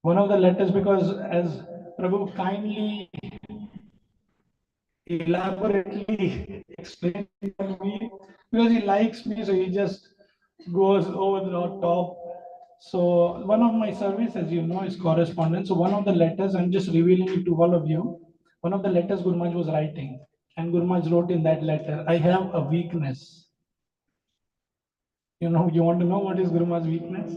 One of the letters, because as Prabhu kindly, elaborately explained to me, because he likes me, so he just goes over the top. So one of my service, as you know, is correspondence. So one of the letters, I'm just revealing it to all of you. One of the letters Guru Maharaj was writing, and Guru Maharaj wrote in that letter, I have a weakness. You know, you want to know what is Guru Maharaj's weakness?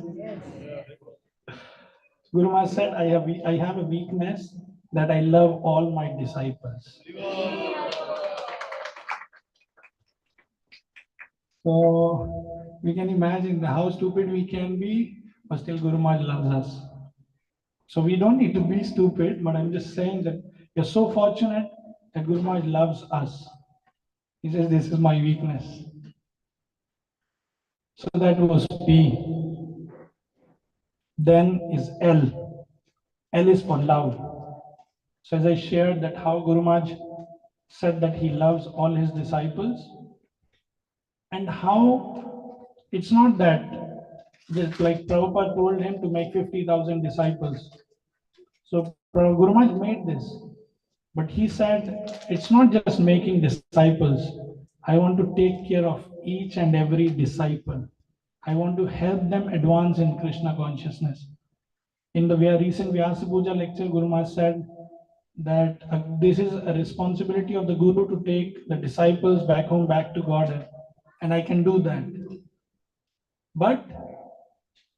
Guru Maharaj said, I have a weakness that I love all my disciples. So we can imagine how stupid we can be, but still Guru Maharaj loves us. So we don't need to be stupid, but I'm just saying that you're so fortunate that Guru Maharaj loves us. He says, this is my weakness. So that was P. Then is L. L is for love. So as I shared that how Guru Maharaj said that he loves all his disciples, and how it's not that just like Prabhupada told him to make 50,000 disciples. So Guru Maharaj made this, but he said it's not just making disciples. I want to take care of each and every disciple. I want to help them advance in Krishna consciousness. In the recent Vyasa Puja lecture, Guru Maharaj said that this is a responsibility of the Guru to take the disciples back home, back to God, and I can do that. But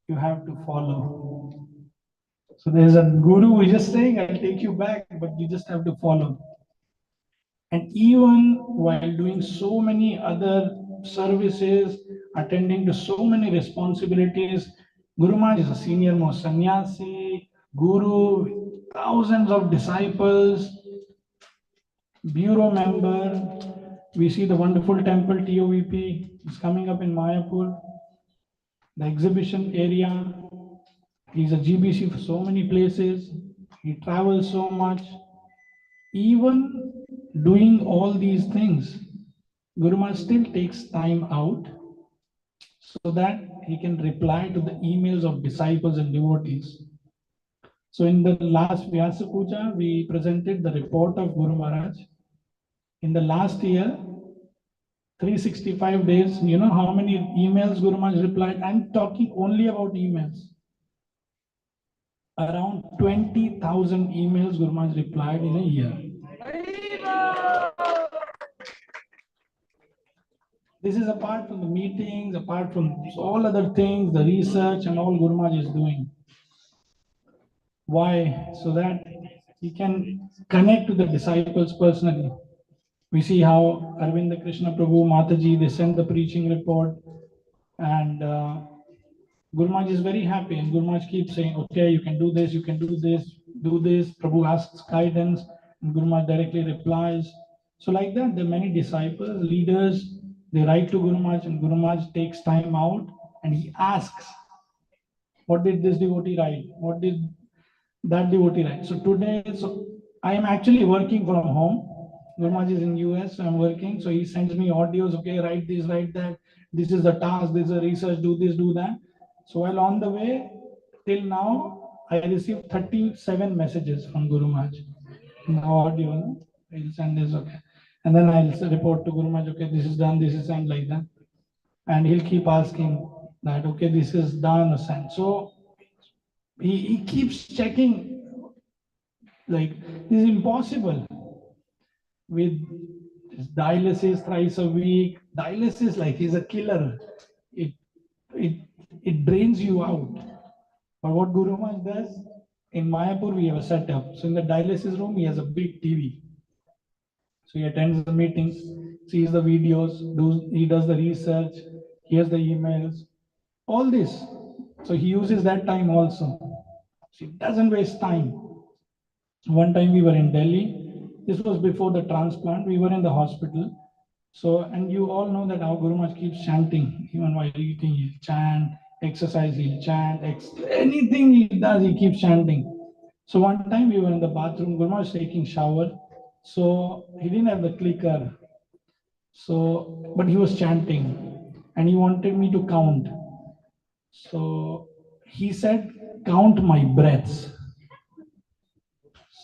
you have to follow. So there's a Guru who is just saying, I'll take you back, but you just have to follow. And even while doing so many other services, attending to so many responsibilities, Guru Maharaj is a senior most sannyasi, Guru, thousands of disciples, bureau member. We see the wonderful temple TOVP is coming up in Mayapur, the exhibition area. He's a GBC for so many places. He travels so much. Even doing all these things, Guru Maharaj still takes time out so that he can reply to the emails of disciples and devotees. So in the last Vyasa Puja, we presented the report of Guru Maharaj. In the last year, 365 days, you know how many emails Guru Maharaj replied? I'm talking only about emails. Around 20,000 emails Guru Maharaj replied in a year. This is apart from the meetings, apart from all other things, the research and all Guru Maharaj is doing. Why? So that he can connect to the disciples personally. We see how Arvind Krishna Prabhu, Mataji, they sent the preaching report, and Guru Maharaj is very happy, and Guru Maharaj keeps saying, okay, you can do this, you can do this, do this. Prabhu asks guidance, and Guru Maharaj directly replies. So like that, there are many disciples, leaders, they write to Guru Maharaj, and Guru Maharaj takes time out, and he asks, what did this devotee write? What did that devotee write? So today, so I am actually working from home. Guru Maharaj is in US, so I'm working. So he sends me audios, okay, write this, write that. This is the task, this is the research, do this, do that. So while on the way, till now, I received 37 messages from Guru Maharaj. No audio, I'll send this, okay. And then I'll report to Guru Maharaj, okay, this is done, this is sent like that. And he'll keep asking that, okay, this is done or sent. So he keeps checking, like, this is impossible. With dialysis thrice a week, dialysis, like, he's a killer. It, it, it drains you out. But what Guru Maharaj does, in Mayapur, we have a setup. So in the dialysis room, he has a big TV. So he attends the meetings, sees the videos, he does the research, hears the emails, all this. So he uses that time also. So he doesn't waste time. One time we were in Delhi. This was before the transplant. We were in the hospital. So, and you all know that our Guru Maharaj keeps chanting. Even while eating, he'll chant. Exercise, he'll chant. Anything he does, he keeps chanting. So one time we were in the bathroom. Guru Maharaj was taking shower. So he didn't have the clicker. So, but he was chanting. And he wanted me to count. So he said, count my breaths.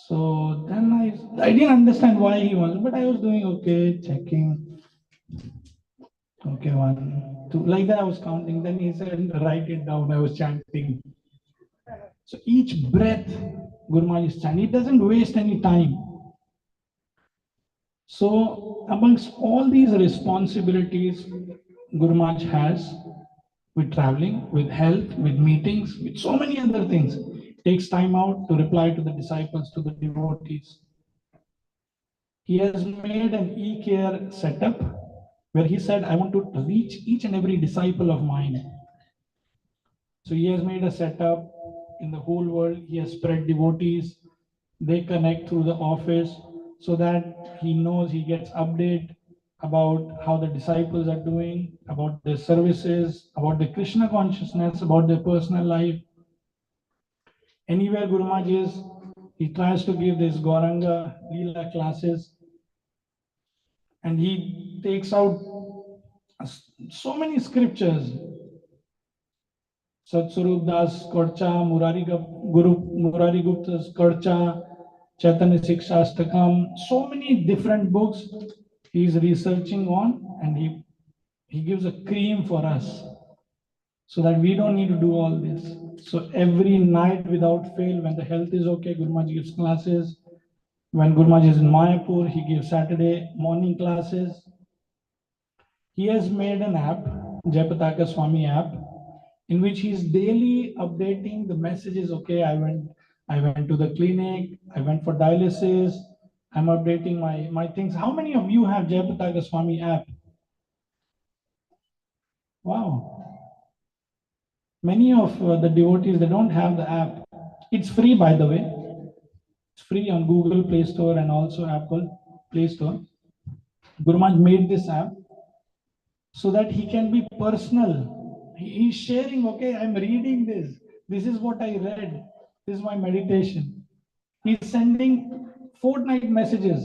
So then I didn't understand why he was, but I was doing okay, checking. Okay, one, two, like that I was counting. Then he said, write it down. I was chanting. So each breath, Guru Maharaj is chanting. He doesn't waste any time. So amongst all these responsibilities Guru Maharaj has with traveling, with health, with meetings, with so many other things, takes time out to reply to the disciples, to the devotees. He has made an e-care setup where he said, I want to reach each and every disciple of mine. So he has made a setup in the whole world. He has spread devotees. They connect through the office so that he knows, he gets update about how the disciples are doing, about their services, about the Krishna consciousness, about their personal life. Anywhere Guru Maharaj is, he tries to give these Gauranga Leela classes, and he takes out so many scriptures. Satswarup Das Korcha, Murari Gupta's Korcha, Chaitanya Sikshastakam, so many different books he is researching on, and he gives a cream for us so that we don't need to do all this. So every night without fail, when the health is okay, Guru Maharaj gives classes. When Guru Maharaj is in Mayapur, he gives Saturday morning classes. He has made an app, Jayapataka Swami app, in which he's daily updating the messages. Okay, I went to the clinic, I went for dialysis, I'm updating my things. How many of you have Jayapataka Swami app? Wow. Many of the devotees, they don't have the app. It's free, by the way. It's free on Google Play Store and also Apple Play Store. Guru Maharaj made this app so that he can be personal. He's sharing, okay, I'm reading this. This is what I read. This is my meditation. He's sending fortnight messages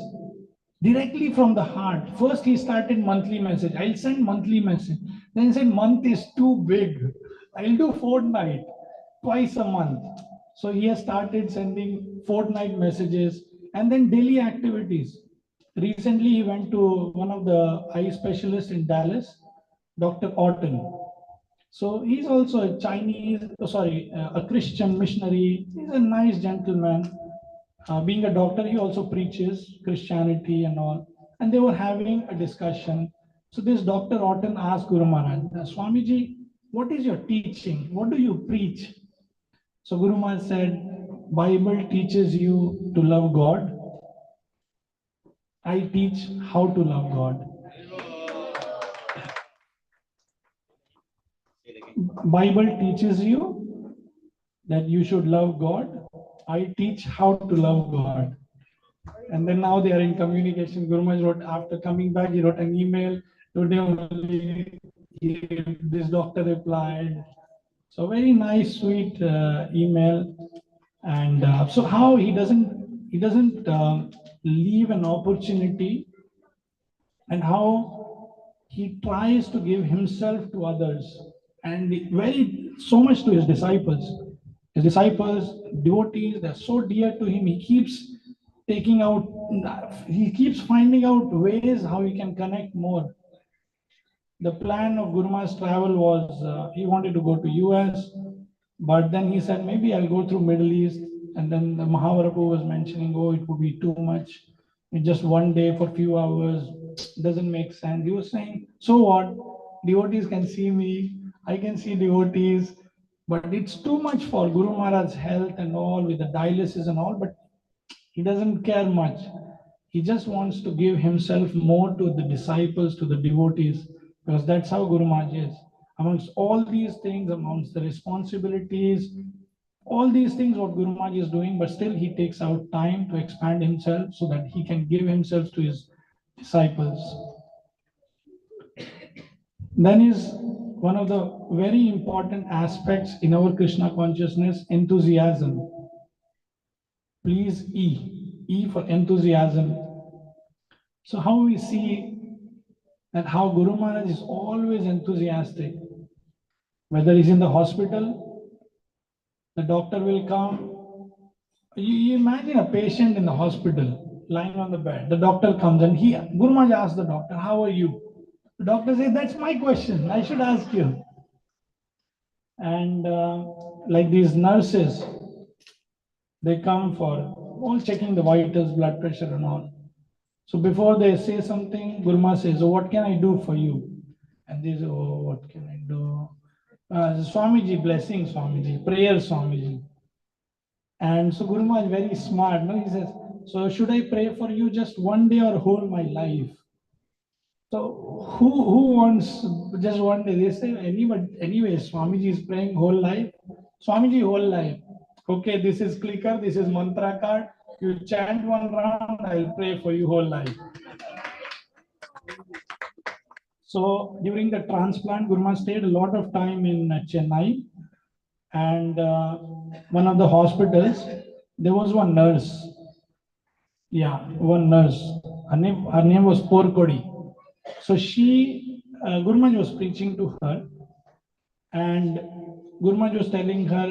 directly from the heart. First, he started monthly message. I'll send monthly message. Then he said, month is too big. I'll do fortnight, twice a month. So he has started sending fortnight messages and then daily activities. Recently, he went to one of the eye specialists in Dallas, Dr. Orton. So he's also a a Christian missionary. He's a nice gentleman. Being a doctor, he also preaches Christianity and all. And they were having a discussion. So this Dr. Orton asked Guru Maharaj, Swamiji, what is your teaching? What do you preach? So Guru Maharaj said, Bible teaches you to love God. I teach how to love God. Bible teaches you that you should love God. I teach how to love God. And then now they are in communication. Guru Maharaj wrote, after coming back, he wrote an email. Today only this doctor replied. So very nice, sweet email. And so how he doesn't leave an opportunity, and how he tries to give himself to others, and very so much to his disciples. His disciples, devotees, they're so dear to him. He keeps finding out ways how he can connect more. The plan of Guru Maharaj's travel was he wanted to go to US, but then he said maybe I'll go through Middle East. And then the Mahavarapu was mentioning, oh, it would be too much. In just one day for few hours doesn't make sense. He was saying, so what? Devotees can see me, I can see devotees, but it's too much for Guru Maharaj's health and all with the dialysis and all. But he doesn't care much. He just wants to give himself more to the disciples, to the devotees, because that's how Guru Maharaj is. Amongst all these things, amongst the responsibilities, all these things what Guru Maharaj is doing, but still he takes out time to expand himself so that he can give himself to his disciples. Then is one of the very important aspects in our Krishna consciousness, enthusiasm. Please, E for enthusiasm. So how we see that how Guru Maharaj is always enthusiastic. Whether he's in the hospital, the doctor will come, You imagine a patient in the hospital lying on the bed. The doctor comes and Guru Maharaj asks the doctor, "How are you?" The doctor says, "That's my question. I should ask you." And like these nurses, they come for all checking the vitals, blood pressure, and all. So before they say something, Guru Maharaj says, "Oh, what can I do for you?" And they say, "Oh, what can I do?" Swamiji, blessing Swamiji, prayer Swamiji. And so Guru Maharaj is very smart. No, he says, "So should I pray for you just one day or whole my life?" So who wants just one day? They say anybody. Anyway, Swamiji is praying whole life. Swamiji whole life. Okay, this is clicker. This is mantra card. You chant one round. I'll pray for you whole life. So during the transplant, Guru Maharaj stayed a lot of time in Chennai, and one of the hospitals, there was one nurse. Yeah, one nurse. Her name was Porkodi. So Guru Maharaj was preaching to her, and Guru Maharaj was telling her,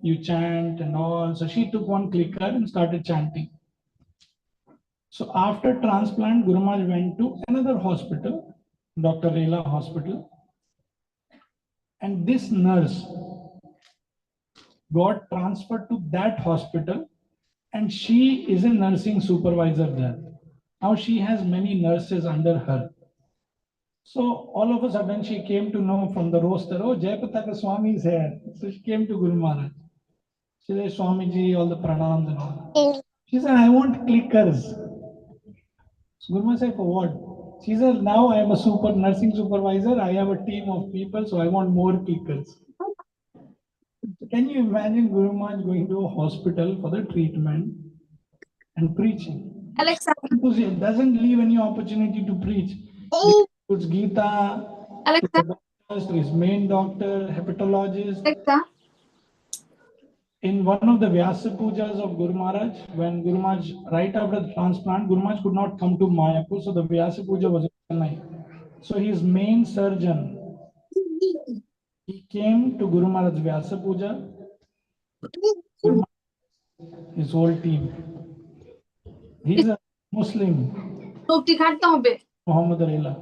"You chant and all." So she took one clicker and started chanting. So after transplant, Guru Maharaj went to another hospital, Dr. Rela Hospital, and this nurse got transferred to that hospital, and she is a nursing supervisor there. Now she has many nurses under her. So all of a sudden she came to know from the roster, "Oh, Jayapataka Swami is here." So she came to Guru Maharaj. She said, "Swamiji, all the pranams and all." She said, "I want clickers." So Guru Maharaj said, "For what?" She said, "Now I am a super nursing supervisor. I have a team of people, so I want more clickers." So can you imagine Guru Maharaj going to a hospital for the treatment and preaching? Alexa, It doesn't leave any opportunity to preach. It's Gita, Alexa, to his main doctor, hepatologist. Alexa. In one of the Vyasa Pujas of Guru Maharaj, when Guru Maharaj, right after the transplant, Guru Maharaj could not come to Mayapur, so the Vyasa Puja was in Chennai. So his main surgeon, he came to Guru Maharaj's Vyasa Puja, his whole team. He's a Muslim, টুপটি কাটতে হবে Muhammad Rela,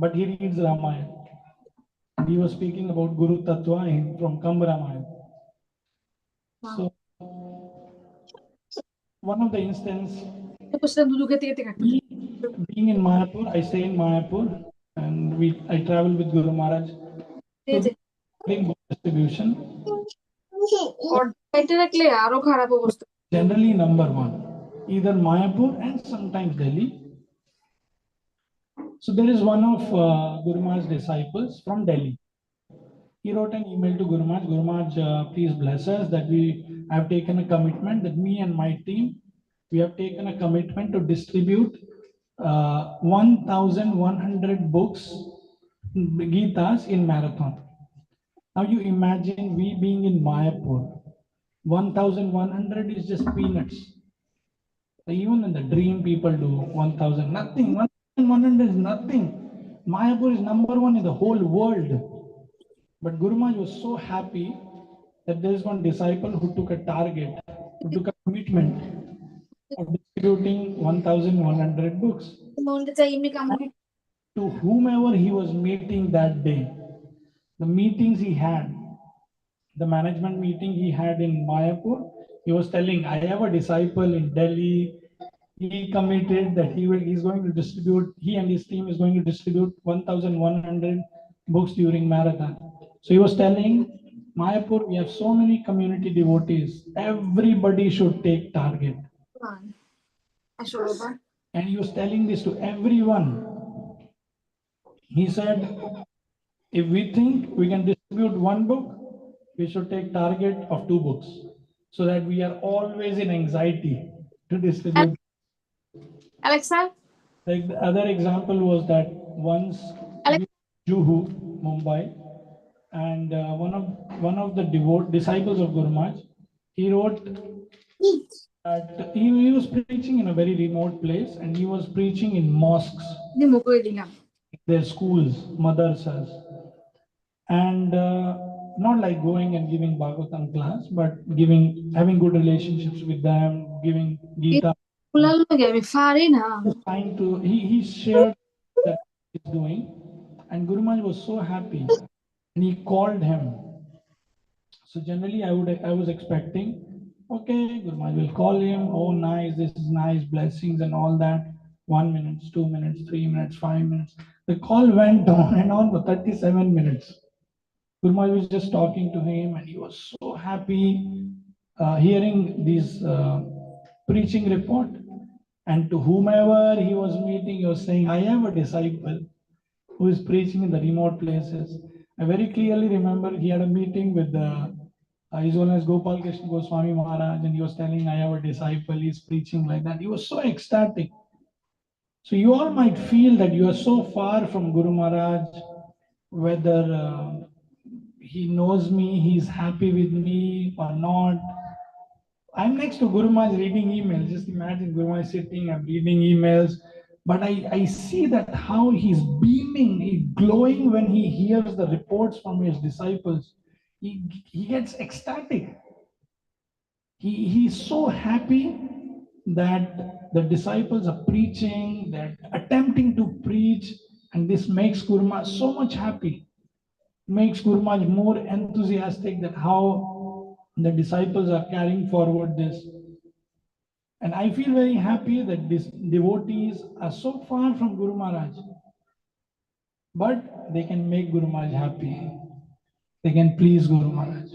but he reads Ramayana. He was speaking about Guru Tattva from Kamba Ramayana. So one of the instance, being in Mayapur, I stay in Mayapur, and I travel with Guru Maharaj to bring book distribution. Generally number one, either Mayapur and sometimes Delhi. So there is one of Guru Maharaj's disciples from Delhi. He wrote an email to Guru Maharaj. "Guru Maharaj, please bless us that we have taken a commitment, that me and my team, we have taken a commitment to distribute 1,100 books, Gitas in marathon." Now you imagine we being in Mayapur, 1,100 is just peanuts. Even in the dream, people do 1,000, nothing. 1,100 is nothing. Mayapur is number one in the whole world. But Guru Maharaj was so happy that there is one disciple who took a target, who took a commitment of distributing 1,100 books. To whomever he was meeting that day, the meetings he had, the management meeting he had in Mayapur, he was telling, "I have a disciple in Delhi. He committed that he's going to distribute, he and his team is going to distribute 1,100 books during marathon." So he was telling, "Mayapur, we have so many community devotees. Everybody should take target." And he was telling this to everyone. He said, "If we think we can distribute one book, we should take target of 2 books, so that we are always in anxiety to distribute." Alexa. Like the other example was that once Juhu, Mumbai, and one of the disciples of Guru Maharaj, he wrote that he was preaching in a very remote place, and he was preaching in mosques, their schools, madrasas, and not like going and giving Bhagavatam class, but having good relationships with them, giving Gita. Just trying to, he shared that he's doing, and Guru Maharaj was so happy, and he called him. So generally, I was expecting, okay, Guru Maharaj will call him. Oh, nice, this is nice, blessings and all that. 1 minute, 2 minutes, 3 minutes, 5 minutes. The call went on and on for 37 minutes. Guru Maharaj was just talking to him, and he was so happy hearing these preaching report. And to whomever he was meeting, he was saying, I have a disciple who is preaching in the remote places. I very clearly remember he had a meeting with his own as Gopal Krishna Goswami Maharaj, and he was telling, I have a disciple, he's preaching like that. He was so ecstatic. So you all might feel that you are so far from Guru Maharaj, whether he knows me, he's happy with me or not. I'm next to Guru Maharaj reading emails. Just imagine Guru Maharaj sitting, I'm reading emails. But I see that how he's beaming, he's glowing when he hears the reports from his disciples. He gets ecstatic. He's so happy that the disciples are preaching, they're attempting to preach, and this makes Guru Maharaj so much happy. Makes Guru Maharaj more enthusiastic that how the disciples are carrying forward this. And I feel very happy that these devotees are so far from Guru Maharaj, but they can make Guru Maharaj happy. They can please Guru Maharaj.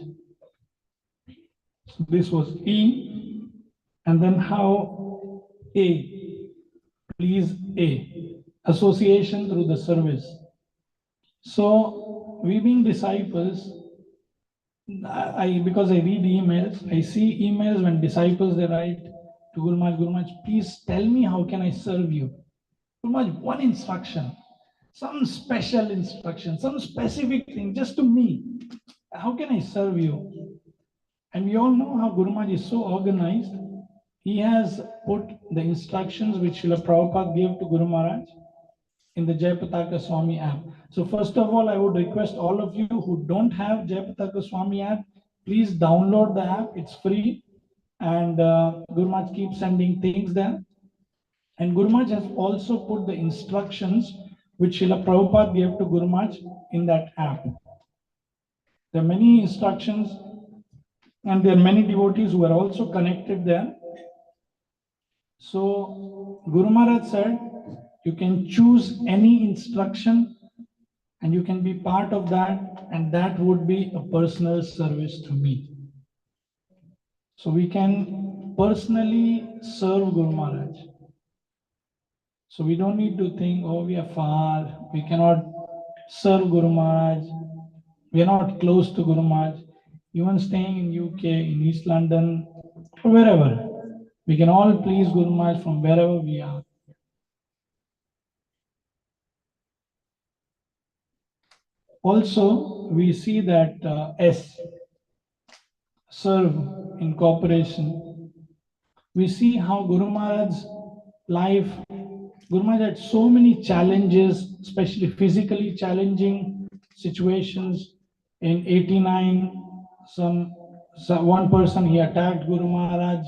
So this was E, and then how A, please A, association through the service. So we being disciples, because I read emails, I see emails when disciples they write to Guru Maharaj, please tell me how can I serve you. Guru Maharaj, one instruction, some special instruction, some specific thing just to me. How can I serve you? And we all know how Guru Maharaj is so organized. He has put the instructions which Srila Prabhupada gave to Guru Maharaj in the Jayapataka Swami app. So first of all, I would request all of you who don't have Jayapataka Swami app, please download the app. It's free, and Guru Maharaj keeps sending things there. And Guru Maharaj has also put the instructions which Srila Prabhupada gave to Guru Maharaj in that app. There are many instructions, and there are many devotees who are also connected there. So Guru Maharaj said, you can choose any instruction and you can be part of that, and that would be a personal service to me. So we can personally serve Guru Maharaj. So we don't need to think, oh, we are far, we cannot serve Guru Maharaj, we are not close to Guru Maharaj. Even staying in UK, in East London, or wherever, we can all please Guru Maharaj from wherever we are. Also, we see that S, serve in cooperation. We see how Guru Maharaj's life, Guru Maharaj had so many challenges, especially physically challenging situations. In 89, one person he attacked Guru Maharaj.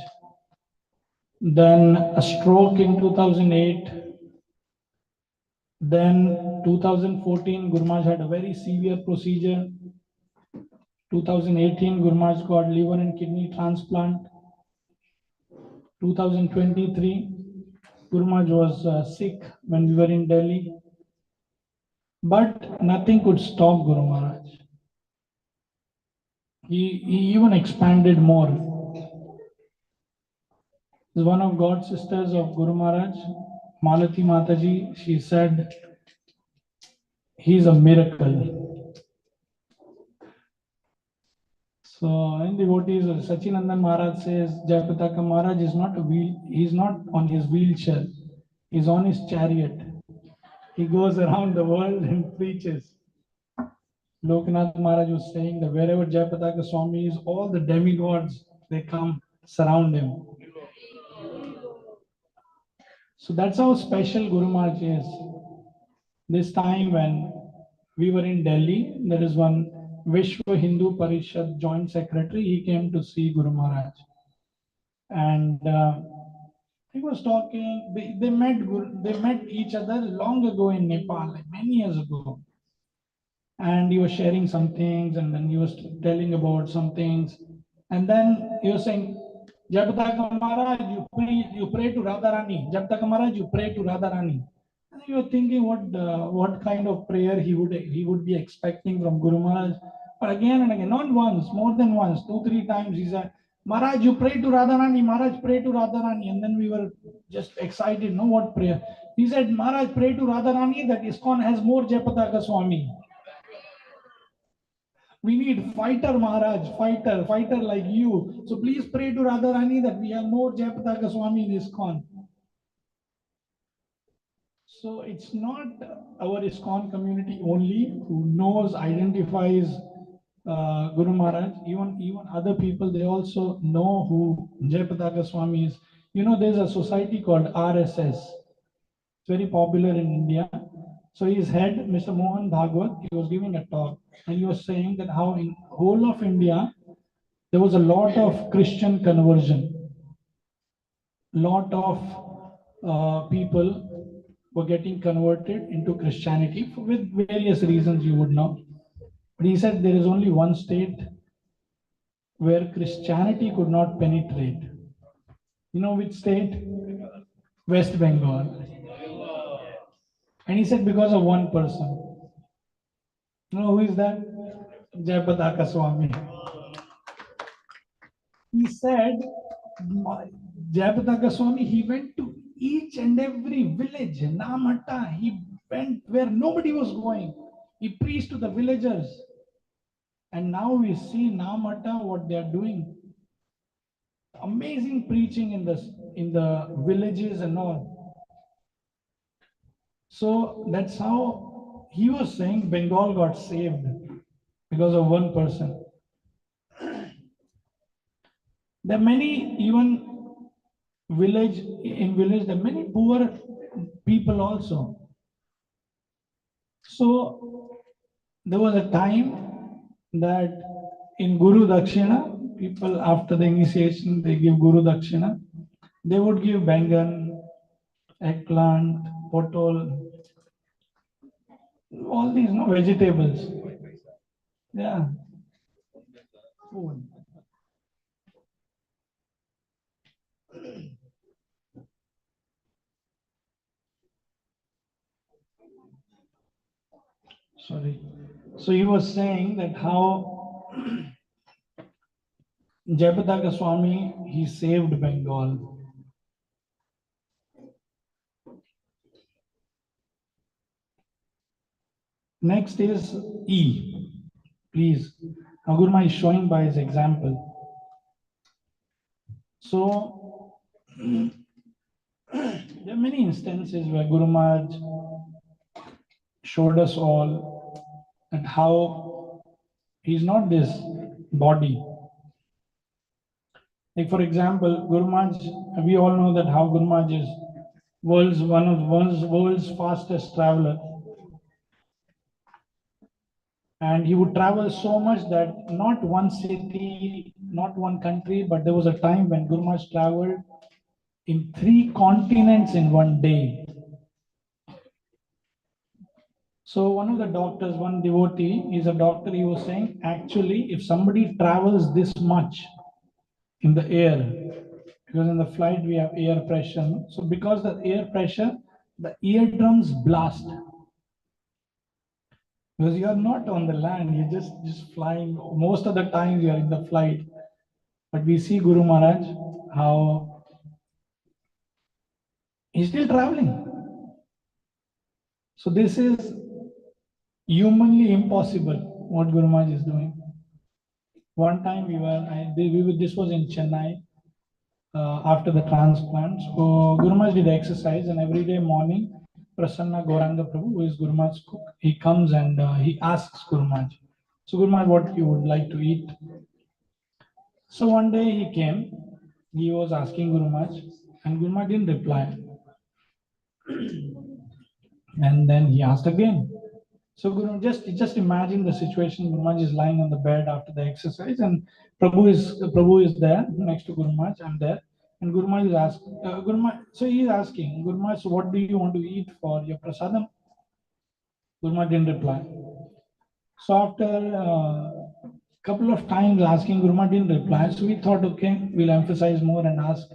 Then a stroke in 2008. Then 2014, Guru Maharaj had a very severe procedure. 2018, Guru Maharaj got liver and kidney transplant. 2023, Guru Maharaj was sick when we were in Delhi. But nothing could stop Guru Maharaj. He even expanded more. One of God's sisters of Guru Maharaj, Malati Mataji, she said, he's a miracle. So in devotees, Sachinandan Maharaj says, Jayapataka Maharaj is not he's not on his wheelchair, he's on his chariot. He goes around the world and preaches. Lokanath Maharaj was saying that wherever Jayapataka Swami is, all the demigods, they come surround him. So that's how special Guru Maharaj is. This time when we were in Delhi, there is one Vishwa Hindu Parishad Joint Secretary. He came to see Guru Maharaj, and he was talking. They met each other long ago in Nepal, like many years ago. And he was sharing some things, and then he was telling about some things, and then he was saying, "Jab tak Maharaj, you pray to Radharani. Jab tak Maharaj, you pray to Radharani." And you were thinking what kind of prayer he would be expecting from Guru Maharaj. But again and again, not once, more than once, 2-3 times, he said, "Maharaj, you pray to Radharani. Maharaj, pray to Radharani." And then we were just excited, know what prayer. He said, "Maharaj, pray to Radharani that ISKCON has more Jayapataka Swami. We need fighter, Maharaj, fighter like you. So please pray to Radharani that we have more Jayapataka Swami in ISKCON." So it's not our ISKCON community only who knows, identifies Guru Maharaj. Even other people, they also know who Jayapataka Swami is. There's a society called RSS. It's very popular in India. So his head, Mr. Mohan Bhagwat, he was giving a talk, and he was saying that how in whole of India there was a lot of Christian conversion. Lot of people were getting converted into Christianity with various reasons you would know. But he said there is only one state where Christianity could not penetrate. You know which state? West Bengal. And he said because of one person. You know who is that? Jayapataka Swami. He said, Jayapataka Swami, he went to each and every village, Namata. He went where nobody was going. He preached to the villagers. And now we see Namata, what they are doing. Amazing preaching in the villages and all. So that's how he was saying Bengal got saved because of one person. There are many, even village, there are many poor people also. So there was a time that in Guru Dakshina, people after the initiation, they give Guru Dakshina. They would give bangan, eggplant, potol, all these vegetables. Yeah. Food. Sorry. So he was saying that how Jayapataka Swami, he saved Bengal. Next is E. Please. Now Guru Maharaj is showing by his example. So there are many instances where Guru Maharaj showed us all that how he's not this body. Like for example, Guru Maharaj, we all know that how Guru Maharaj is one of the world's fastest traveler. And he would travel so much that not one city, not one country, but there was a time when Guru Maharaj traveled in 3 continents in one day. So one of the doctors, one devotee, is a doctor, he was saying, actually, if somebody travels this much in the air, because in the flight we have air pressure, so because the air pressure, the eardrums blast. Because you are not on the land, you're just flying. Most of the time you are in the flight. But we see Guru Maharaj, how he's still traveling. So this is humanly impossible, what Guru Maharaj is doing. One time this was in Chennai, after the transplant. So Guru Maharaj did exercise, and every day morning, Prasanna Gauranga Prabhu, who is Guru Maharaj's cook, he comes and he asks Guru Maharaj, so Guru Maharaj, what you would like to eat? So one day he came, he was asking Guru Maharaj, and Guru Maharaj didn't reply. And then he asked again. So Guru, just imagine the situation. Guru Maharaj is lying on the bed after the exercise, and Prabhu is there next to Guru Maharaj. I'm there, and Guru Maharaj is asking Guru Maharaj. So he is asking Guru Maharaj, so what do you want to eat for your prasadam? Guru Maharaj didn't reply. So after a couple of times asking, Guru Maharaj didn't reply. So we thought, okay, we'll emphasize more and ask.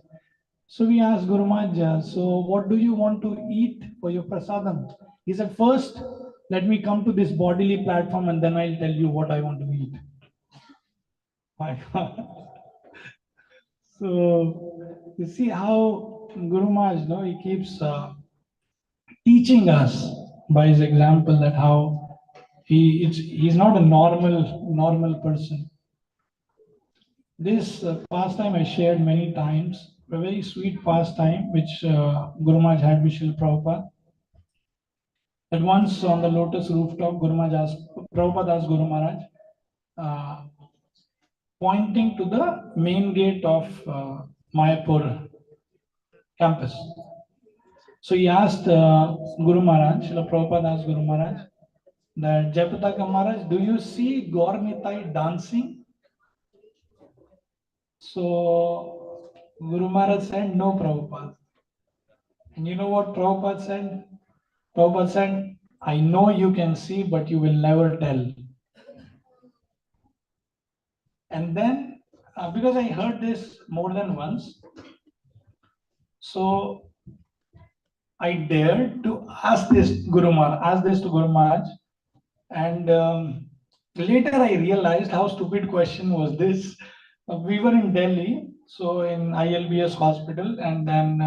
So we asked Guru Maharaj, so what do you want to eat for your prasadam? He said, first, let me come to this bodily platform and then I'll tell you what I want to eat. My God. So you see how Guru Maharaj, no, he keeps teaching us by his example that how he's not a normal person. This pastime I shared many times, a very sweet pastime which Guru Maharaj had with Srila Prabhupada. That once on the lotus rooftop, Prabhupada asked Guru Maharaj, uh, pointing to the main gate of Mayapur campus. So he asked Guru Maharaj, Srila Prabhupada asked Guru Maharaj, that Jayapataka Maharaj, do you see Gaur Nitai dancing? So Guru Maharaj said, no, Prabhupada. And you know what Prabhupada said? Prabhupada said, I know you can see, but you will never tell. And then, because I heard this more than once, so I dared to ask this to Guru Maharaj, and later I realized how stupid question was this. We were in Delhi, so in ILBS hospital, and then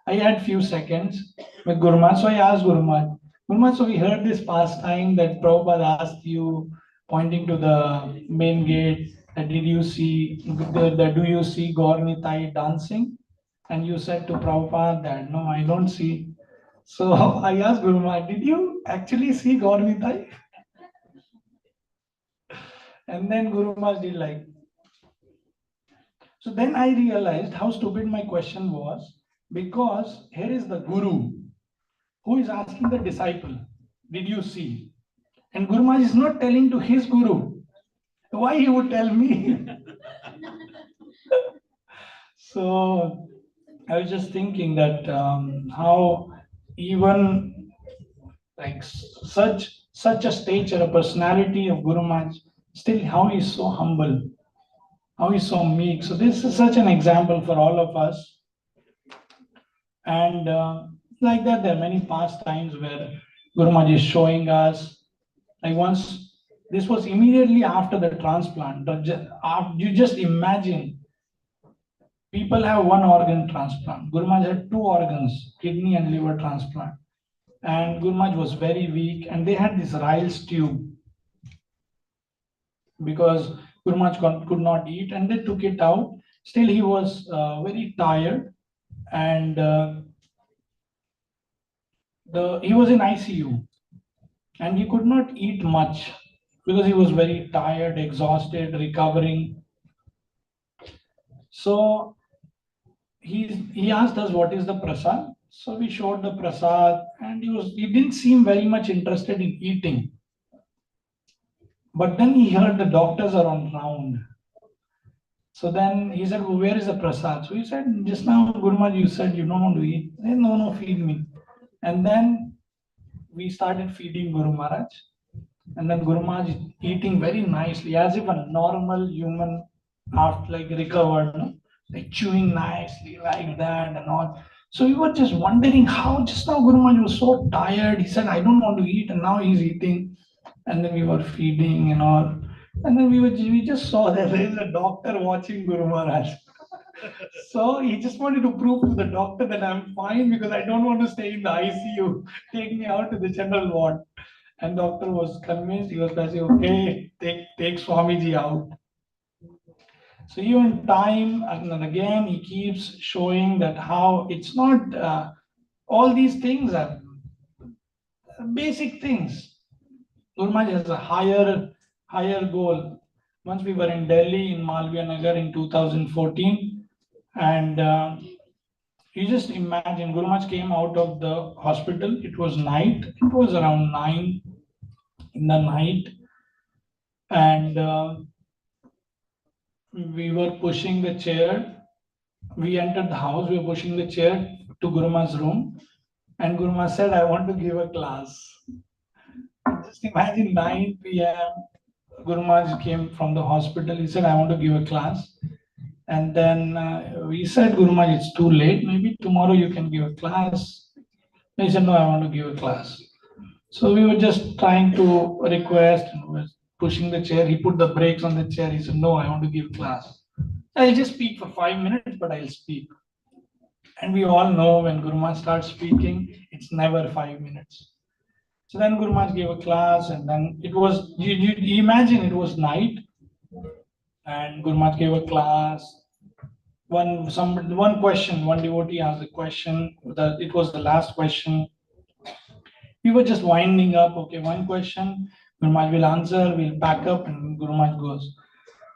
I had few seconds with Guru Maharaj. So I asked Guru Maharaj, so we heard this pastime that Prabhupada asked you, pointing to the main gate, that did you see, do you see Gaur Nitai dancing? And you said to Prabhupada that, no, I don't see. So I asked Guru Maharaj, did you actually see Gaur Nitai? And then Guru Maharaj did like. So then I realized how stupid my question was, because here is the Guru who is asking the disciple, did you see? And Guru Maharaj is not telling to his Guru. Why he would tell me? So I was just thinking that how even like such a stature, a personality of Guru Maharaj, still how he's so humble, how he's so meek. So this is such an example for all of us. And like that, there are many past times where Guru Maharaj is showing us. Like once, this was immediately after the transplant. You just imagine, people have one organ transplant. Guru Maharaj had two organs, kidney and liver transplant. And Guru Maharaj was very weak, and they had this Ryle's tube because Guru Maharaj could not eat, and they took it out. Still, he was very tired, and he was in ICU, and he could not eat much because he was very tired, exhausted, recovering. So he asked us, what is the prasad? So we showed the prasad, and he didn't seem very much interested in eating. But then he heard the doctors are on round. So then he said, well, where is the prasad? So he said, just now, Guru Maharaj, you said you don't want to eat. He said, no, feed me. And then we started feeding Guru Maharaj. And then Guru Maharaj eating very nicely, as if a normal human after like recovered, no? Like chewing nicely like that and all. So we were just wondering how just now Guru Maharaj was so tired. He said, I don't want to eat, and now he's eating. And then we were feeding and all. And then we just saw that there is a doctor watching Guru Maharaj. So he just wanted to prove to the doctor that I'm fine because I don't want to stay in the ICU. Take me out to the general ward. And doctor was convinced. He was saying, okay, take Swamiji out. So even time and again, he keeps showing that how it's not all these things are basic things. Guru Maharaj has a higher goal. Once we were in Delhi in Malviya Nagar in 2014, and you just imagine Guru Maharaj came out of the hospital. It was night. It was around 9. in the night, and we were pushing the chair. We entered the house, we were pushing the chair to Guruma's room, and Guruma said, I want to give a class. Just imagine 9 p.m. Guruma came from the hospital. He said, I want to give a class. And then we said, Guruma, it's too late. Maybe tomorrow you can give a class. He said, no, I want to give a class. So we were just trying to request and was pushing the chair. He put the brakes on the chair. He said, no, I want to give class. I'll just speak for 5 minutes, but I'll speak. And we all know when Guruma starts speaking, it's never 5 minutes. So then Guru Maharaj gave a class, and then it was, you imagine it was night, and Guru Maharaj gave a class. One question, one devotee asked a question, it was the last question. We were just winding up, okay, one question, Guru Maharaj will answer, we'll back up, and Guru Maharaj goes.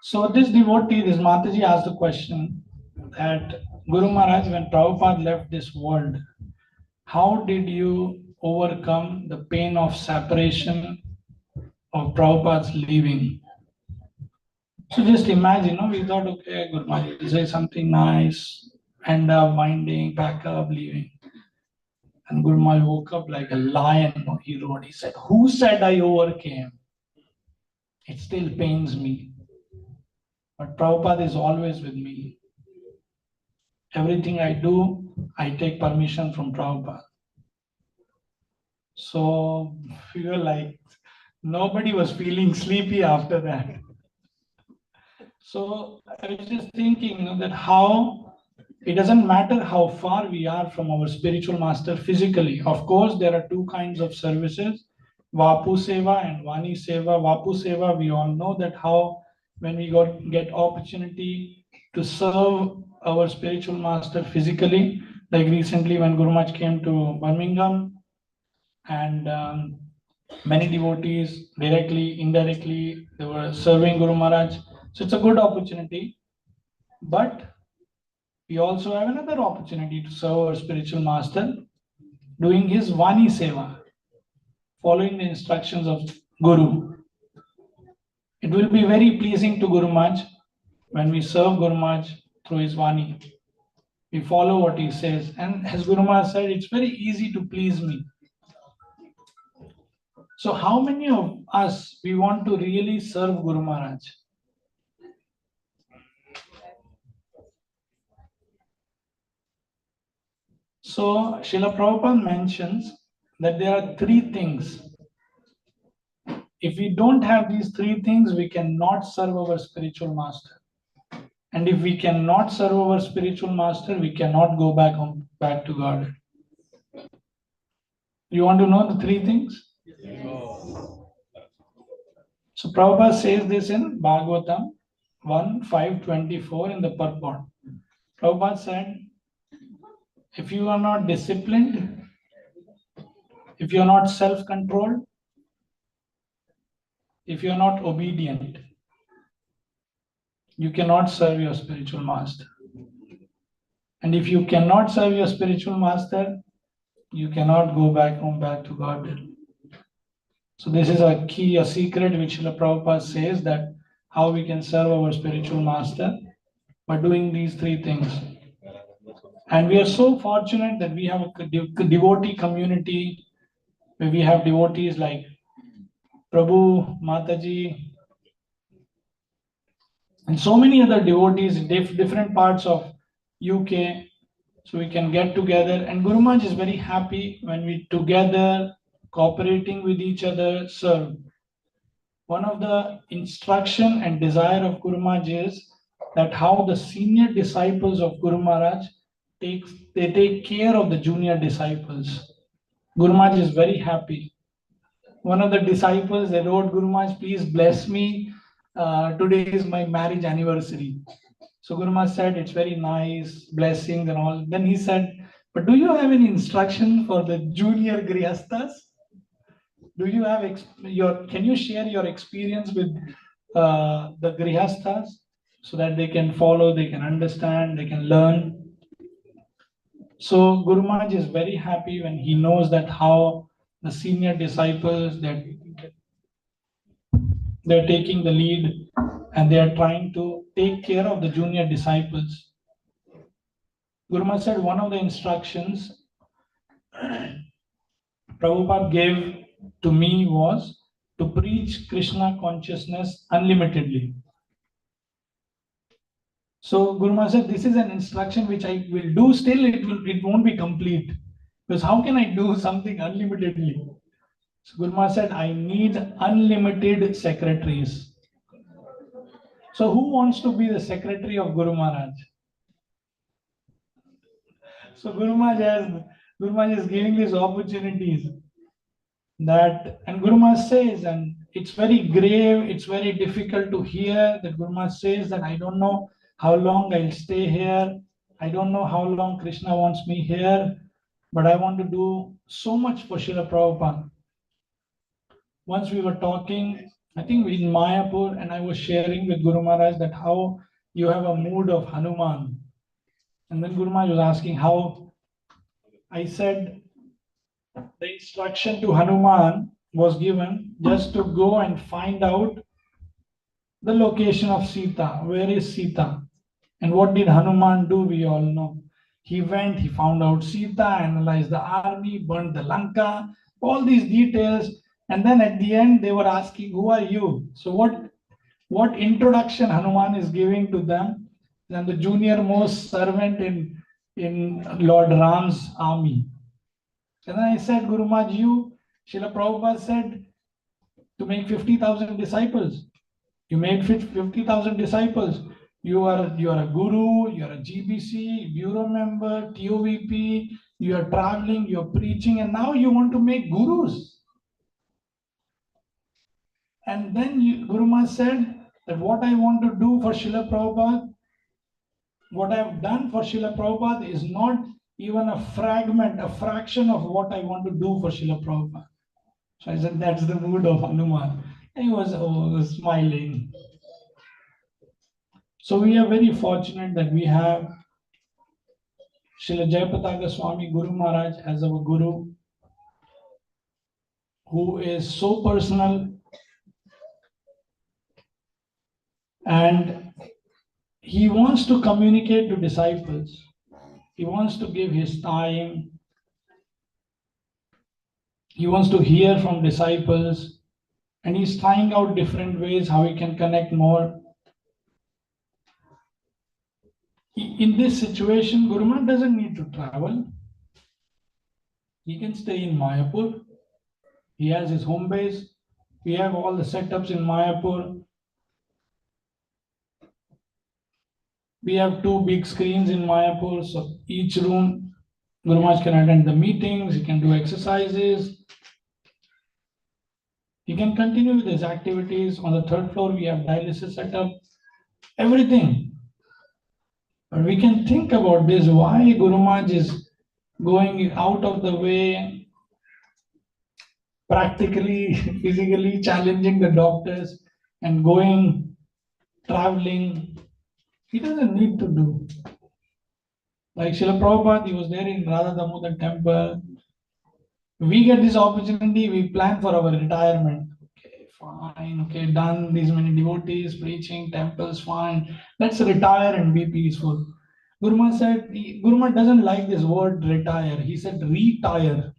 So this devotee, this Mataji asked the question that, Guru Maharaj, when Prabhupada left this world, how did you overcome the pain of separation of Prabhupada's leaving? So just imagine, we thought, okay, Guru Maharaj will say something nice, end up winding, back up, leaving. And Guru Maharaj woke up like a lion, he roared. He said, who said I overcame? It still pains me. But Prabhupada is always with me. Everything I do, I take permission from Prabhupada. So we were like, nobody was feeling sleepy after that. So I was just thinking that how it doesn't matter how far we are from our spiritual master physically. Of course, there are two kinds of services, Vapu Seva and Vani Seva. Vapu Seva, we all know that how when we get opportunity to serve our spiritual master physically, like recently when Guru Maharaj came to Birmingham, and many devotees directly, indirectly, they were serving Guru Maharaj. So it's a good opportunity. But we also have another opportunity to serve our spiritual master doing his Vani Seva, following the instructions of Guru. It will be very pleasing to Guru Maharaj when we serve Guru Maharaj through his Vani. We follow what he says. And as Guru Maharaj said, it's very easy to please me. So how many of us, we want to really serve Guru Maharaj? So Srila Prabhupada mentions that there are 3 things. If we don't have these 3 things, we cannot serve our spiritual master. And if we cannot serve our spiritual master, we cannot go back to God. You want to know the 3 things? So Prabhupada says this in Bhagavatam 1:5-24 in the purport. Prabhupada said, if you are not disciplined, if you are not self-controlled, if you are not obedient, you cannot serve your spiritual master. And if you cannot serve your spiritual master, you cannot go back to God. So this is a key, a secret which Srila Prabhupada says, that how we can serve our spiritual master by doing these 3 things. And we are so fortunate that we have a devotee community where we have devotees like Prabhu, Mataji, and so many other devotees in different parts of UK. So we can get together, and Guru Maharaj is very happy when we together, cooperating with each other, serve. One of the instruction and desire of Guru Maharaj is that how the senior disciples of Guru Maharaj take care of the junior disciples. Guru Maharaj is very happy. One of the disciples, they wrote, Guru Maharaj, please bless me. Today is my marriage anniversary. So Guru Maharaj said, it's very nice, blessings and all. Then he said, but do you have any instruction for the junior grihasthas? Do you have can you share your experience with the grihasthas so that they can follow, they can understand, they can learn? So Guru Maharaj is very happy when he knows that how the senior disciples, that They're taking the lead and they are trying to take care of the junior disciples. Guru Maharaj said one of the instructions Prabhupada gave to me was to preach Krishna consciousness unlimitedly. So Guru Maharaj said, this is an instruction which I will do, still it won't be complete. Because how can I do something unlimitedly? So Guru Maharaj said, I need unlimited secretaries. So who wants to be the secretary of Guru Maharaj? So Guru Maharaj is giving these opportunities that, and Guru Maharaj says, and it's very grave, it's very difficult to hear that Guru Maharaj says that I don't know how long I'll stay here. I don't know how long Krishna wants me here, but I want to do so much for Srila Prabhupada. Once we were talking, I think in Mayapur, and I was sharing with Guru Maharaj that how you have a mood of Hanuman. And then Guru Maharaj was asking how. I said the instruction to Hanuman was given just to go and find out the location of Sita. Where is Sita? And what did Hanuman do? We all know. He went, he found out Sita, analyzed the army, burned the Lanka, all these details. And then at the end, they were asking, who are you? So what introduction Hanuman is giving to them? And the junior most servant in Lord Ram's army. And then I said, Guru Maharaj, Srila Prabhupada said to make 50,000 disciples. You made 50,000 disciples. You are a guru, you are a GBC, bureau member, TOVP, you are traveling, you are preaching, and now you want to make gurus. And then Guru Maharaj said that what I want to do for Srila Prabhupada, what I have done for Srila Prabhupada is not even a fragment, a fraction of what I want to do for Srila Prabhupada. So I said, that's the mood of Hanuman. And he was smiling. So we are very fortunate that we have Srila Jayapataka Swami Guru Maharaj as our Guru, who is so personal and he wants to communicate to disciples. He wants to give his time. He wants to hear from disciples, and he's trying out different ways how he can connect more. In this situation, Guru Maharaj doesn't need to travel. He can stay in Mayapur. He has his home base. We have all the setups in Mayapur. We have 2 big screens in Mayapur, so each room, Guru Maharaj can attend the meetings, he can do exercises. He can continue with his activities. On the 3rd floor, we have dialysis setup, everything. But we can think about this, why Guru Maharaj is going out of the way, practically, physically challenging the doctors and going, traveling. He doesn't need to do. Like Srila Prabhupada, he was there in Radha Damodar temple. We get this opportunity, we plan for our retirement. Okay, fine, okay, done, these many devotees, preaching, temples, fine. Let's retire and be peaceful. Guru Maharaj said, Guru Maharaj doesn't like this word retire. He said retire.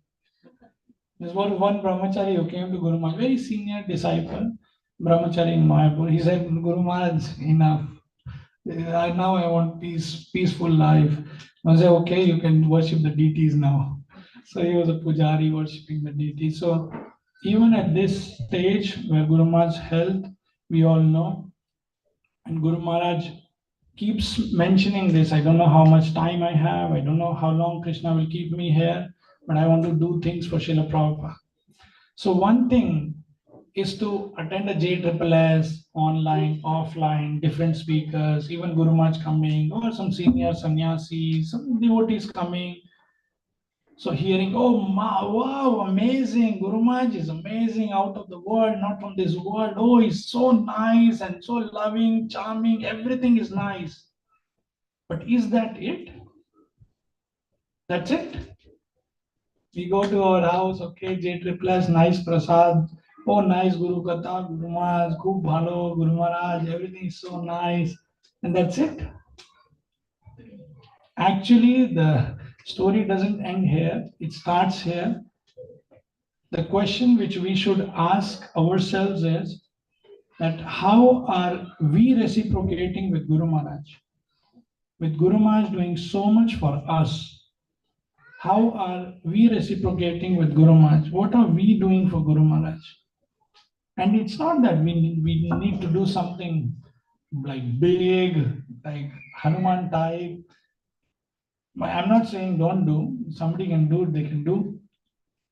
This was one brahmachari who came to Guru Maharaj, very senior disciple, brahmachari in Mayapur. He said, Guru Maharaj, enough. Now I want peaceful life. I said, okay, you can worship the deities now. So he was a pujari worshipping the deities. So even at this stage where Guru Maharaj's health, we all know, and Guru Maharaj keeps mentioning this. I don't know how much time I have. I don't know how long Krishna will keep me here, but I want to do things for Srila Prabhupada. So one thing is to attend a JSSS online, offline, different speakers, even Guru Maharaj coming, or some senior sannyasis, some devotees coming. So hearing, oh wow, amazing, Guru Maharaj is amazing, out of the world, not from this world. Oh, he's so nice and so loving, charming, everything is nice. But is that it? That's it? We go to our house, okay, JSSS, nice prasad, Oh, nice Guru Katha, Guru Maharaj, Khub Bhalo, Guru Maharaj, everything is so nice. And that's it. Actually, the story doesn't end here, it starts here. The question which we should ask ourselves is that how are we reciprocating with Guru Maharaj? With Guru Maharaj doing so much for us, how are we reciprocating with Guru Maharaj? What are we doing for Guru Maharaj? And it's not that we need to do something like big, like Hanuman type. I'm not saying don't do. Somebody can do it, they can do.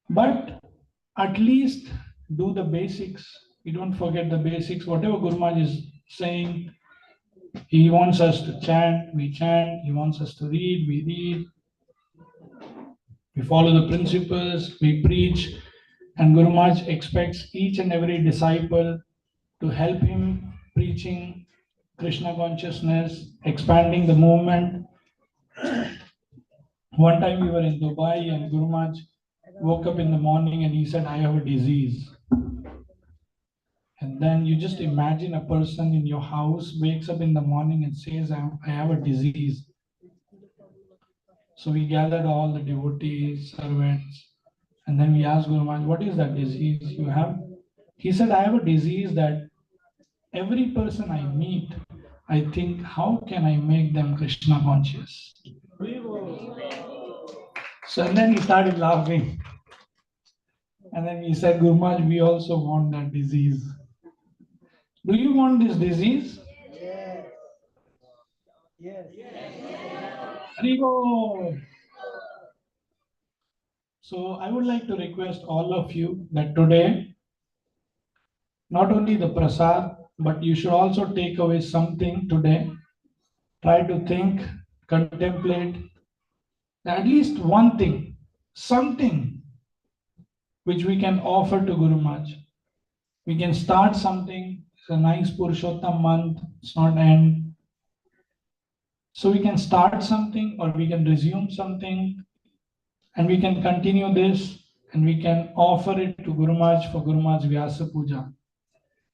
But at least do the basics. We don't forget the basics. Whatever Guru Maharaj is saying, he wants us to chant, we chant. He wants us to read, we read. We follow the principles, we preach. And Guru Maharaj expects each and every disciple to help him preaching Krishna consciousness, expanding the movement. One time we were in Dubai and Guru Maharaj woke up in the morning and he said, I have a disease. And then you just imagine a person in your house wakes up in the morning and says, I have a disease. So we gathered all the devotees, servants, and then we asked Guru Maharaj, what is that disease you have? He said, I have a disease that every person I meet, I think, how can I make them Krishna conscious? So and then he started laughing. And then he said, Guru Maharaj, we also want that disease. Do you want this disease? Yes. Haribo. So I would like to request all of you that today, not only the prasad, but you should also take away something today. Try to think, contemplate, at least one thing, something which we can offer to Guru Maharaj. We can start something. It's a nice Purushottam month. It's not end. So we can start something or we can resume something and we can continue this and we can offer it to Guru Maharaj for Guru Maharaj Vyasa Puja.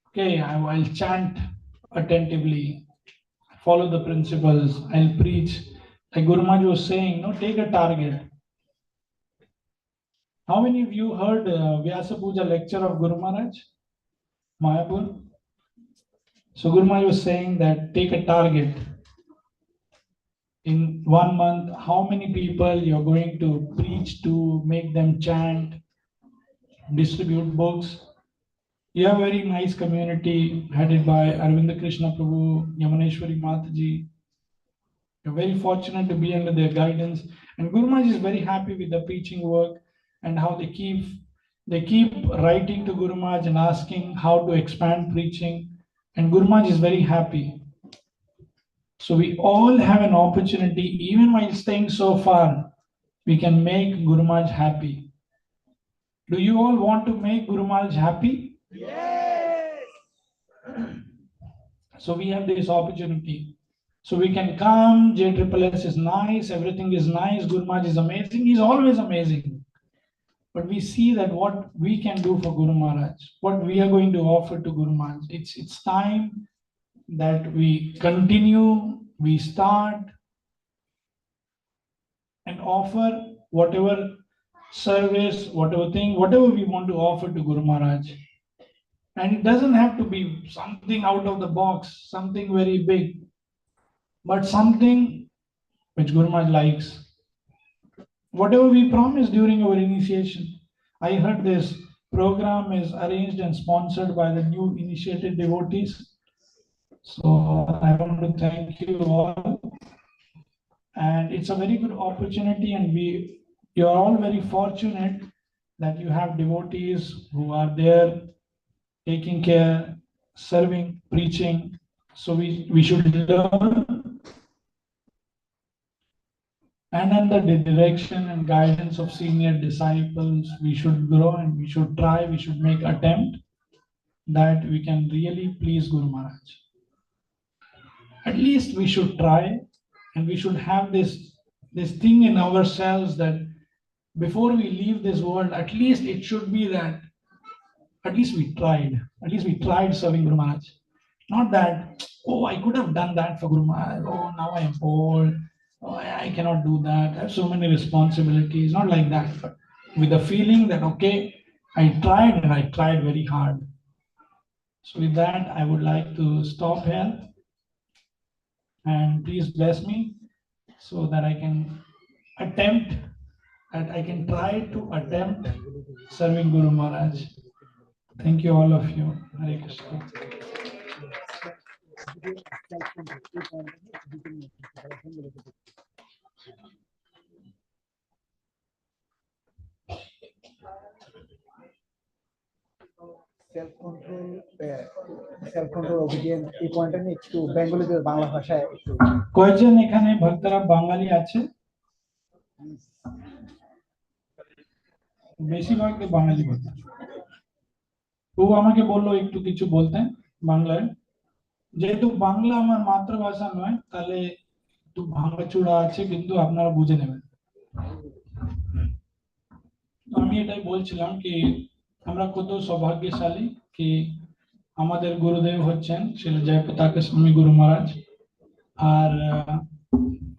Okay, I'll chant attentively, follow the principles, I'll preach. Like Guru Maharaj was saying, no, take a target. How many of you heard Vyasa Puja lecture of Guru Maharaj? Mayapur? So Guru Maharaj was saying that take a target. In 1 month, how many people you're going to preach to, make them chant, distribute books. You have a very nice community headed by Arvind Krishna Prabhu, Yamuneshwari Mataji. You're very fortunate to be under their guidance. And Guru Maharaj is very happy with the preaching work and how they keep writing to Guru Maharaj and asking how to expand preaching. And Guru Maharaj is very happy. So we all have an opportunity, even while staying so far, we can make Guru Maharaj happy. Do you all want to make Guru Maharaj happy? Yes. So we have this opportunity. So we can come, JSSS is nice, everything is nice, Guru Maharaj is amazing, he's always amazing. But we see that what we can do for Guru Maharaj, what we are going to offer to Guru Maharaj. It's time that we continue, we start and offer whatever service, whatever thing, whatever we want to offer to Guru Maharaj. And it doesn't have to be something out of the box, something very big, but something which Guru Maharaj likes. Whatever we promised during our initiation. I heard this program is arranged and sponsored by the new initiated devotees. So I want to thank you all. And it's a very good opportunity, and you're all very fortunate that you have devotees who are there taking care, serving, preaching. So we should learn. And under the direction and guidance of senior disciples, we should grow and we should try, we should make attempt that we can really please Guru Maharaj. At least we should try, and we should have this thing in ourselves that before we leave this world, at least it should be that at least we tried. At least we tried serving Guru Maharaj. Not that, oh, I could have done that for Guru Maharaj. Oh, now I am old. Oh, I cannot do that. I have so many responsibilities. Not like that, but with the feeling that, okay, I tried and I tried very hard. So with that, I would like to stop here. And please bless me so that I can attempt, and I can try to attempt serving Guru Maharaj. Thank you, all of you. Hare Krishna. Self control obedience এই পয়েন্টটা নিয়ে একটু বেঙ্গলিতে বাংলা ভাষায় একটু কয়জন এখানে ভক্তরা বাঙালি আছে? বেশিরভাগ বাঙালি ভক্ত। ও আমাকে বললো একটু কিছু বলতে বাংলায়। যেহেতু বাংলা আমার মাতৃভাষা নয়, তাহলে একটু ভাঙাচোরা আছে, কিন্তু আপনারা বুঝে নেবেন। আমি এটাই বলছিলাম কি আমরা কত সৌভাগ্যশালী কি আমাদের গুরুদেব হচ্ছেন শ্রী জয়পতাকা স্বামী গুরু মহারাজ। আর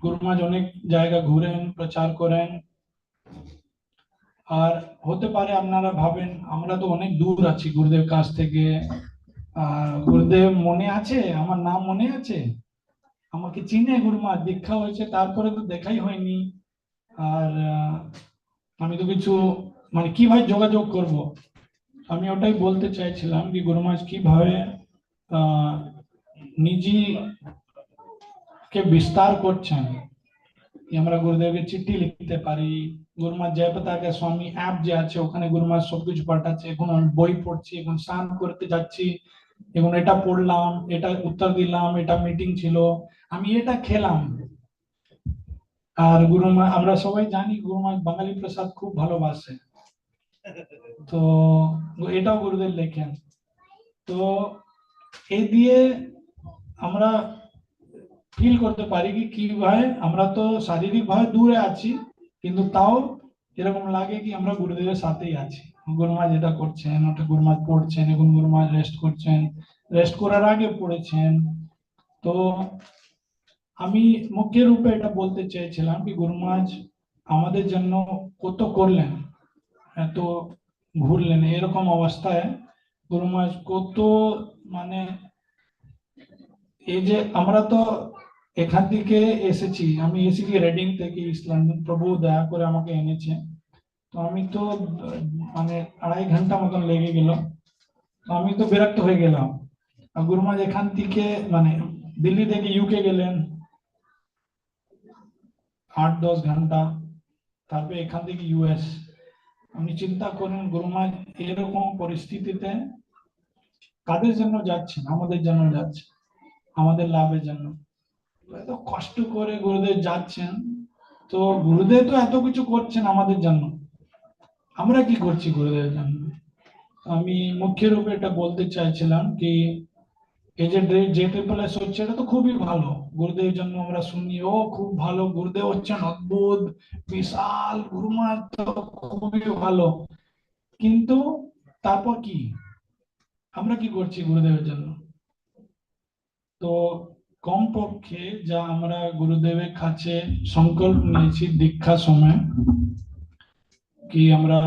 গুরু মহারাজ অনেক জায়গা ঘুরেন, প্রচার করেন। আর হতে পারে আপনারা ভাবেন আমরা তো অনেক দূর আছি গুরুদেব কাছ থেকে। গুরুদেব মনে আছে, আমার নাম মনে আছে, আমাকে চিনে গুরু মহারাজ, দীক্ষা হয়েছে তারপরে তো দেখাই হয়নি। আর আমি তো কিছু মানে কিভাবে যোগাযোগ করব, আমি ওটাই বলতে চাইছিলাম কি গুরু মহারাজ কিভাবে নিজেকে বিস্তার করছেন। আমরা গুরুদেবকে চিঠি লিখতে পারি, গুরু মহারাজ জয়পতাকা স্বামী অ্যাপ যে আছে ওখানে গুরু মহারাজ সবকিছু পাঠাচ্ছে। এখন আমি বই পড়ছি, এখন স্নান করতে যাচ্ছি, এখন এটা পড়লাম, এটা উত্তর দিলাম, এটা মিটিং ছিল, আমি এটা খেলাম। আর গুরু মহারাজ আমরা সবাই জানি গুরু মহারাজ বাঙালি প্রসাদ খুব ভালোবাসে, তো এটাও গুরুদেব লেখেন। তো এই দিয়ে আমরা ফিল করতে পারি কি কিভাবে আমরা তো শারীরিক ভাবে দূরে আছি, কিন্তু তাও এরকম লাগে কি আমরা গুরুদেবের সাথেই আছি। গুরু মহারাজ যেটা করছেন ওটা গুরু মহারাজ পড়ছেন, এখন গুরু মহারাজ রেস্ট করছেন, রেস্ট করার আগে পড়েছেন। তো আমি মুখ্য রূপে এটা বলতে চেয়েছিলাম কি গুরু মহারাজ আমাদের জন্য কত করলেন, এত ঘুরলেন। এরকম অবস্থায় গুরু মহারাজ কত মানে এই যে আমরা তো এখান থেকে এসেছি, আমি এসেছি রেডিং থেকে ইস্ট লন্ডন, প্রভু দয়া করে আমাকে এনেছে। তো আমি তো মানে 2.5 ঘন্টা মতন লেগে গেল, তো আমি তো বিরক্ত হয়ে গেলাম। আর গুরু মহারাজ এখান থেকে মানে দিল্লি থেকে ইউকে গেলেন 8-10 ঘন্টা, তারপরে এখান থেকে ইউএস। আপনি চিন্তা করেন গুরু মহারাজ এরকম পরিস্থিতিতে কাদের জন্য যাচ্ছেন? আমাদের জন্য যাচ্ছেন, আমাদের লাভের জন্য। এত কষ্ট করে গুরুদেব যাচ্ছেন, তো গুরুদেব তো এত কিছু করছেন আমাদের জন্য, আমরা কি করছি গুরুদেবের জন্য? আমি মুখ্য রূপে এটা বলতে চাইছিলাম কি এই যে JSSS হচ্ছে এটা তো খুবই ভালো, গুরুদেবের জন্য আমরা শুনি ও খুব ভালো, গুরুদেব হচ্ছেন অদ্ভুত বিশাল, গুরু মহারাজ তো খুবই ভালো। কিন্তু তারপর কি আমরা কি করছি গুরুদেবের জন্য? তো কমপক্ষে যা আমরা গুরুদেবের কাছে সংকল্প নিয়েছি দীক্ষার সময় কি আমরা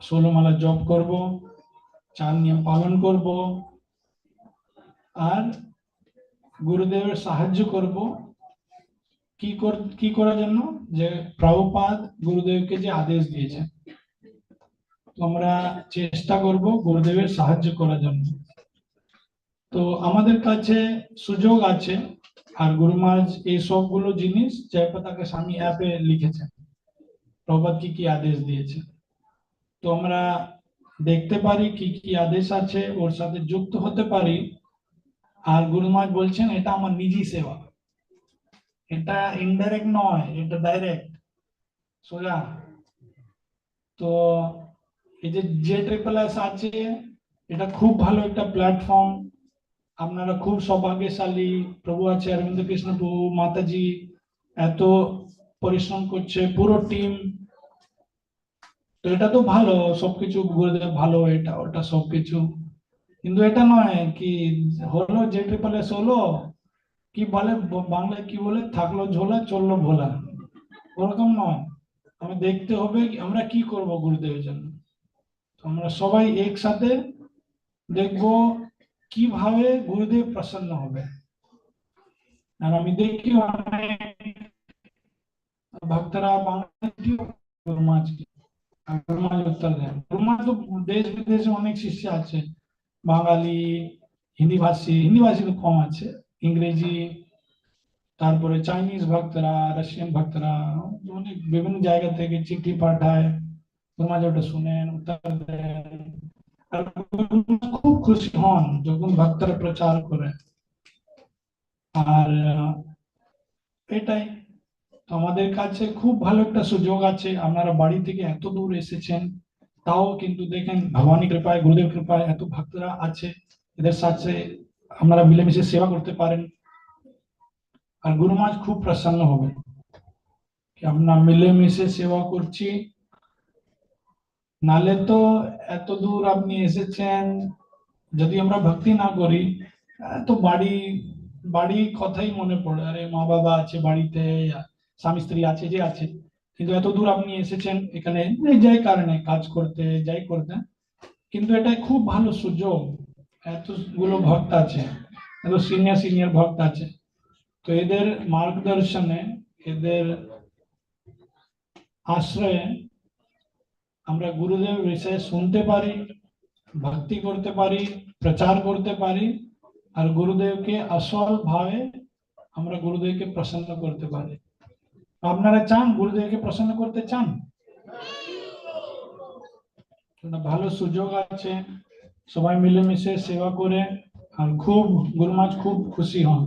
16 মালা জপ করব, 4 নিয়ম পালন করব, আর গুরুদেবের সাহায্য করব। কি করার জন্য? যে প্রভুপাদ গুরুদেবকে যে আদেশ দিয়েছে, আমরা চেষ্টা করব গুরুদেবের সাহায্য করার জন্য। তো আমাদের কাছে সুযোগ আছে, আর গুরু মহারাজ এই সবগুলো জিনিস জয়পতাকা স্বামী অ্যাপে লিখেছেন, প্রভুপাদ কি কি আদেশ দিয়েছে। তো আমরা দেখতে পারি কি কি আদেশ আছে, ওর সাথে যুক্ত হতে পারি। আর গুরু মহারাজ বলছেন এটা আমার নিজি সেবা, এটা ইনডাইরেক্ট নয়, এটা ডাইরেক্ট সোজা। তো এই যে JSSS আছে, এটা খুব ভালো একটা প্ল্যাটফর্ম। আপনারা খুব সৌভাগ্যশালী, প্রভু আছে অরবিন্দ কৃষ্ণ প্রভু, মাতাজি এত পরিশ্রম করছে, পুরো টিম তো এটা তো ভালো, সবকিছু গুরুদেব ভালো, এটা ওটা সবকিছু, কিন্তু এটা নয় কি হলো JSSS হলো, কি বলে বাংলায় কি বলে, থাকলো ঝোলা চললো ভোলা, ওরকম নয়। আমি দেখতে হবে আমরা কি করব গুরুদেবের জন্য। তো আমরা সবাই একসাথে দেখবো কিভাবে গুরুদেব প্রসন্ন হবে। আর আমি দেখি অনেক ভক্তরা বাংলাদেশী গুরুমাজ গুরুমাজ উত্তর দেন। গুরুমাজ তো দেশ বিদেশে অনেক শিষ্য আছে, বাঙালি, হিন্দি ভাষী তো কম আছে, ইংরেজি, তারপরে চাইনিজ ভক্তরা, রাশিয়ান ভক্তরা, অনেক বিভিন্ন জায়গা থেকে চিঠি পাঠায়, গুরুমাজ ওটা শুনেন, উত্তর দেন। আর খুব খুশি হন যখন ভক্তরা প্রচার করে। আর এটাই তো আমাদের কাছে খুব ভালো একটা সুযোগ আছে, আপনারা বাড়ি থেকে এত দূর এসেছেন, তাও কিন্তু দেখেন ভগবানের কৃপায়, গুরুদেব কৃপায় এত ভক্তরা আছে, এদের সাথে আপনারা মিলেমিশে সেবা করতে পারেন। আর গুরু মহারাজ খুব প্রসন্ন হবেন কি আমরা মিলেমিশে সেবা করছি। নালে তো এত দূর আপনি এসেছেন, যদি আমরা ভক্তি না করি, তো বাড়ি বাড়ি কথাই মনে পড়ে, আরে মা বাবা আছে বাড়িতে, স্বামী স্ত্রী আছে যে আছে, কিন্তু এত দূর আপনি এসেছেন এখানে এই যাই কারণে কাজ করতে যাই করতে, কিন্তু এটা খুব ভালো সুযোগ, এতগুলো ভক্ত আছে, এত সিনিয়র সিনিয়র ভক্ত আছে, তো এদের মার্গদর্শনে, এদের আশ্রয়ে আমরা গুরুদেব বিষয়ে শুনতে পারি, ভক্তি করতে পারি, প্রচার করতে পারি, আর গুরুদেবকে আসল ভাবে আমরা গুরুদেবকে প্রসন্ন করতে পারি। আপনারা চান গুরুদেবকে প্রসন্ন করতে চান? একটা ভালো সুযোগ আছে, সবাই মিলেমিশে সেবা করে, আর খুব গুরু মহারাজ খুব খুশি হন।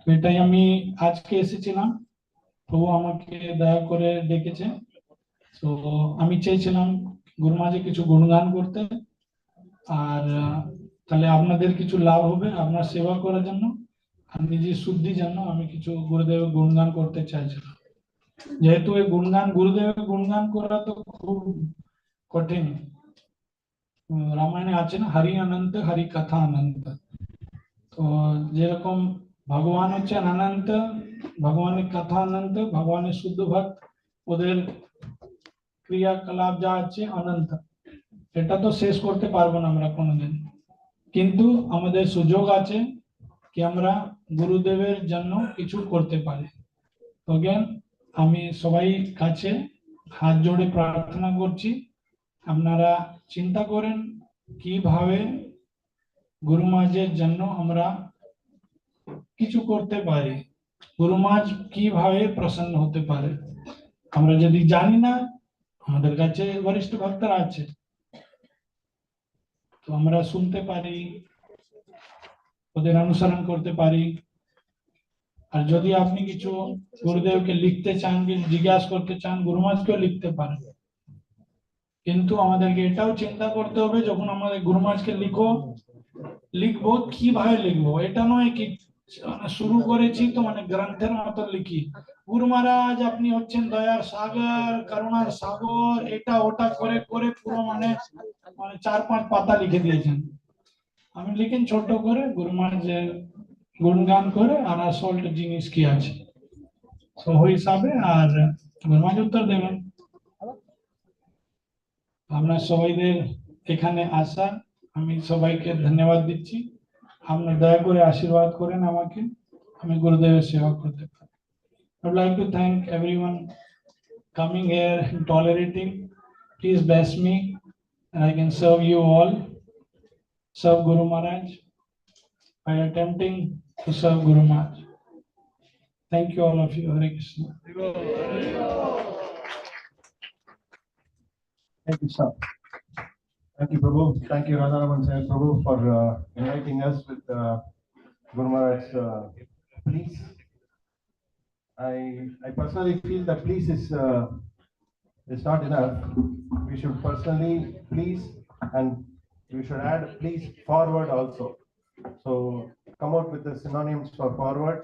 তো এটাই আমি আজকে এসেছিলাম, প্রভু আমাকে দয়া করে ডেকেছে, তো আমি চেয়েছিলাম গুরু মহারাজের কিছু গুণগান করতে, আর তাহলে আপনাদের কিছু লাভ হবে আপনার সেবা করার জন্য, আর নিজের শুদ্ধির জন্য আমি কিছু গুরুদেবের গুণগান করতে চাইছিলাম। যেহেতু এই গুণগান, গুরুদেবের গুণগান করা তো খুব কঠিন। রামায়ণে আছে না, হরি অনন্ত হরি কথা অনন্ত, তো যেরকম ভগবান হচ্ছেন অনন্ত, ভগবানের কথা অনন্ত, ভগবানের শুদ্ধ ভক্ত, ওদের ক্রিয়াকলাপ যা আছে অনন্ত, এটা তো শেষ করতে পারবো না আমরা কোনোদিন, কিন্তু আমাদের সুযোগ আছে কি আমরা গুরুদেবের জন্য কিছু করতে পারি। তো জ্ঞান আমি সবাই কাছে হাত জোড়ে প্রার্থনা করছি, আপনারা চিন্তা করেন কিভাবে গুরু মহারাজের জন্য আমরা কিছু করতে পারি, গুরু মহারাজ কিভাবে প্রসন্ন হতে পারে। আমরা যদি জানি না, আমাদের কাছে বরিষ্ঠ ভক্তরা আছে, তো আমরা শুনতে পারি, ওদের অনুসরণ করতে পারি। আর যদি আপনি কিছু গুরুদেবকে লিখতে চান, কিছু জিজ্ঞাসা করতে চান, গুরু মহারাজকেও লিখতে পারেন, কিন্তু আমাদেরকে এটাও চিন্তা করতে হবে যখন আমাদের গুরু মহারাজকে লিখবো কিভাবে লিখবো, এটা নয় কি শুরু করেছি তো মানে গ্রন্থের মতো লিখি, গুরু মহারাজ আপনি হচ্ছেন দয়ার সাগর, করুণার সাগর, এটা ওটা করে করে পুরো মানে মানে 4-5 পাতা লিখে দিয়েছেন। আমি লিখেন ছোট করে গুরু মহারাজের গুণগান করে আর আসল জিনিস কি আছে, তো ওই হিসাবে আর গুরু মহারাজ উত্তর দেবেন। আমরা সবাইদের এখানে আসা, আমি সবাইকে ধন্যবাদ দিচ্ছি, আপনারা দয়া করে আশীর্বাদ করেন আমাকে, আমি গুরুদেবের সেবা করতে পারি। I would like to thank everyone coming here and tolerating. Please bless me and I can serve you all, serve Guru Maharaj by attempting to serve Guru Maharaj. Thank you all of you. Hare Krishna. Thank you, sir. Thank you, Prabhu. Thank you, Radharaman Sahib Prabhu, for inviting us with Guru Maharaj's please. I personally feel that please is not enough. We should personally please, and we should add please forward also. So come out with the synonyms for forward,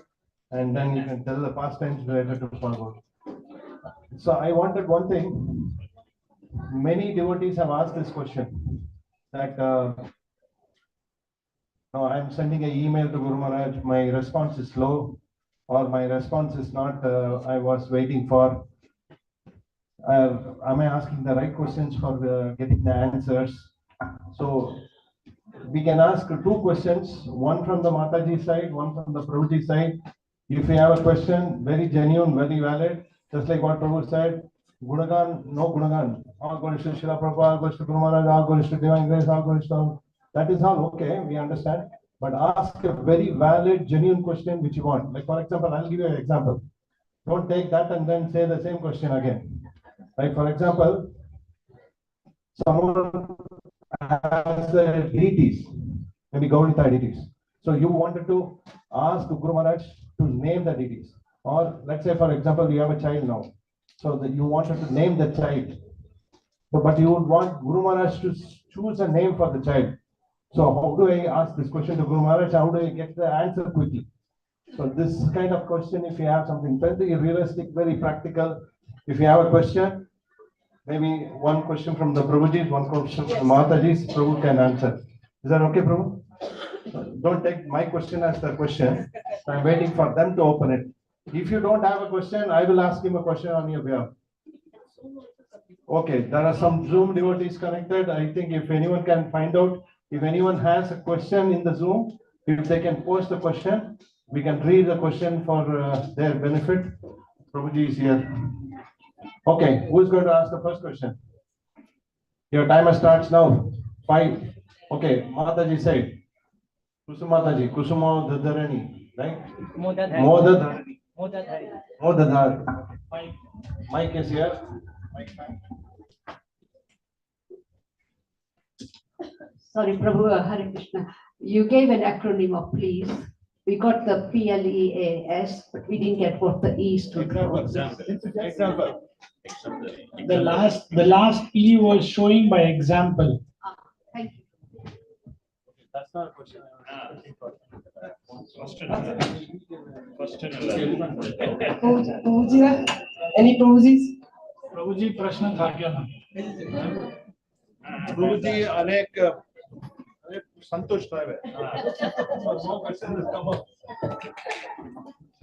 and then you can tell the past tense related to forward. So I wanted one thing. many devotees have asked this question that no, I'm sending an email to Guru Maharaj, my response is slow, or my response is not, I was waiting for. Am I asking the right questions for getting the answers? So we can ask two questions, one from the Mataji side, one from the Prabhuji side. If you have a question, very genuine, very valid, just like what Prabhu said, Gunagan, no Gunagan, all goes to Srila Prabhupada, all goes to Guru Maharaj, all goes to Divine Grace, all goes to, that is all okay, we understand. But ask a very valid, genuine question which you want. Like for example, I'll give you an example. Don't take that and then say the same question again. Like for example, someone has deities, maybe Gaurita deities. So you wanted to ask Guru Maharaj to name the deities. Or let's say, for example, you have a child now. So that you wanted to name the child. But you would want Guru Maharaj to choose a name for the child. So how do I ask this question to Guru Maharaj? How do I get the answer quickly? So this kind of question, if you have something very realistic, very practical, if you have a question, maybe one question from the Prabhuji, one question from the Mataji's, Prabhu can answer. Is that okay, Prabhu? Don't take my question as the question. I'm waiting for them to open it. If you don't have a question, I will ask him a question on your behalf. Okay, there are some Zoom devotees connected. I think if anyone can find out, if anyone has a question in the Zoom, if they can post the question, we can read the question for their benefit. Prabhuji is here. Okay, who is going to ask the first question? Your timer starts now. 5. Okay, Mataji said. Kusumataji, Kusumo Dadarani, right? Modadharani. Modadhari. Mike is here. Sorry, Prabhu, Hare Krishna. You gave an acronym of please. We got the PLEAS, but we didn't get what the E stood for. Example. The last E was showing by example. Thank you. That's not a question. Any Prabhuji's? Prabhuji प्रश्न था क्या ना? Prabhuji, अनेक संतुष्ट है.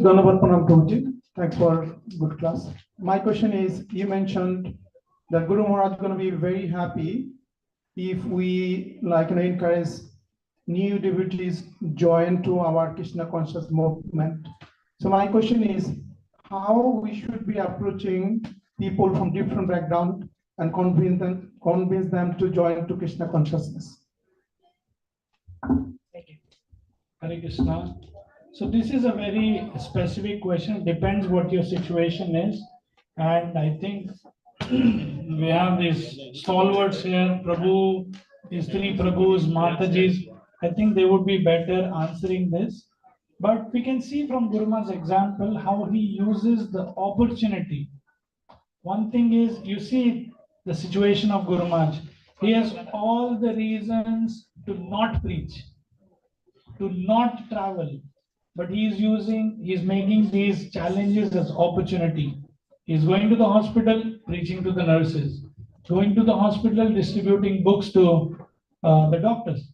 Dhanavat Pranam Prabhuji. Thanks for good class. My question is, you mentioned that Guru Maharaj is going to be very happy if we encourage new devotees join to our Krishna conscious movement. So my question is, how we should be approaching people from different background and convince them to join to Krishna consciousness. Hare Krishna. So this is a very specific question. Depends what your situation is, and I think we have these stalwarts here, Prabhu, these three Prabhus, Matajis. I think they would be better answering this. But we can see from Guru Maharaj's example how he uses the opportunity. One thing is, you see the situation of Guru Maharaj. He has all the reasons to not preach, to not travel, but he's making these challenges as opportunity. He's going to the hospital, preaching to the nurses, going to the hospital, distributing books to the doctors.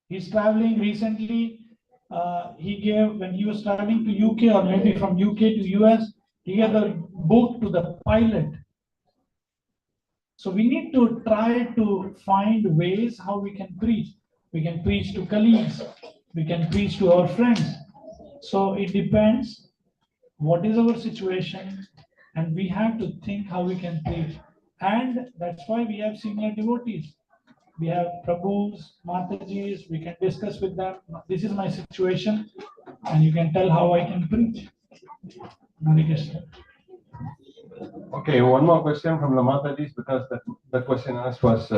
He's traveling recently. When he was traveling to UK, or maybe from UK to US, he gave a book to the pilot. So we need to try to find ways how we can preach. We can preach to colleagues. We can preach to our friends. So it depends what is our situation, and we have to think how we can preach. And that's why we have senior devotees. We have Prabhus, Matajis, we can discuss with them. This is my situation, and you can tell how I can preach. Hare Krishna. Okay, one more question from the Matajis, because the question asked was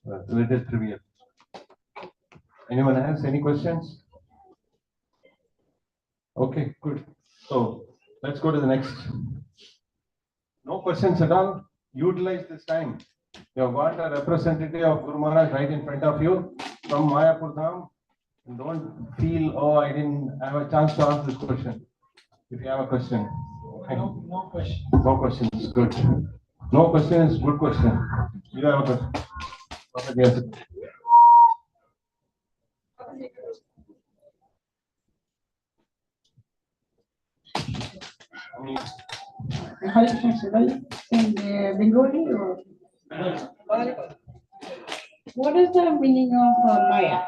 little trivial. Anyone has any questions? Okay, good. So let's go to the next. No questions at all. Utilize this time. You have got a representative of Guru Maharaj right in front of you from Mayapur Dham. Don't feel, oh, I didn't have a chance to ask this question. If you have a question. Okay. No question. No questions. Good. No question is good question. You have a question. Perfect, yes. Hare Krishna, should I sing Bengali or? What is the meaning of Maya?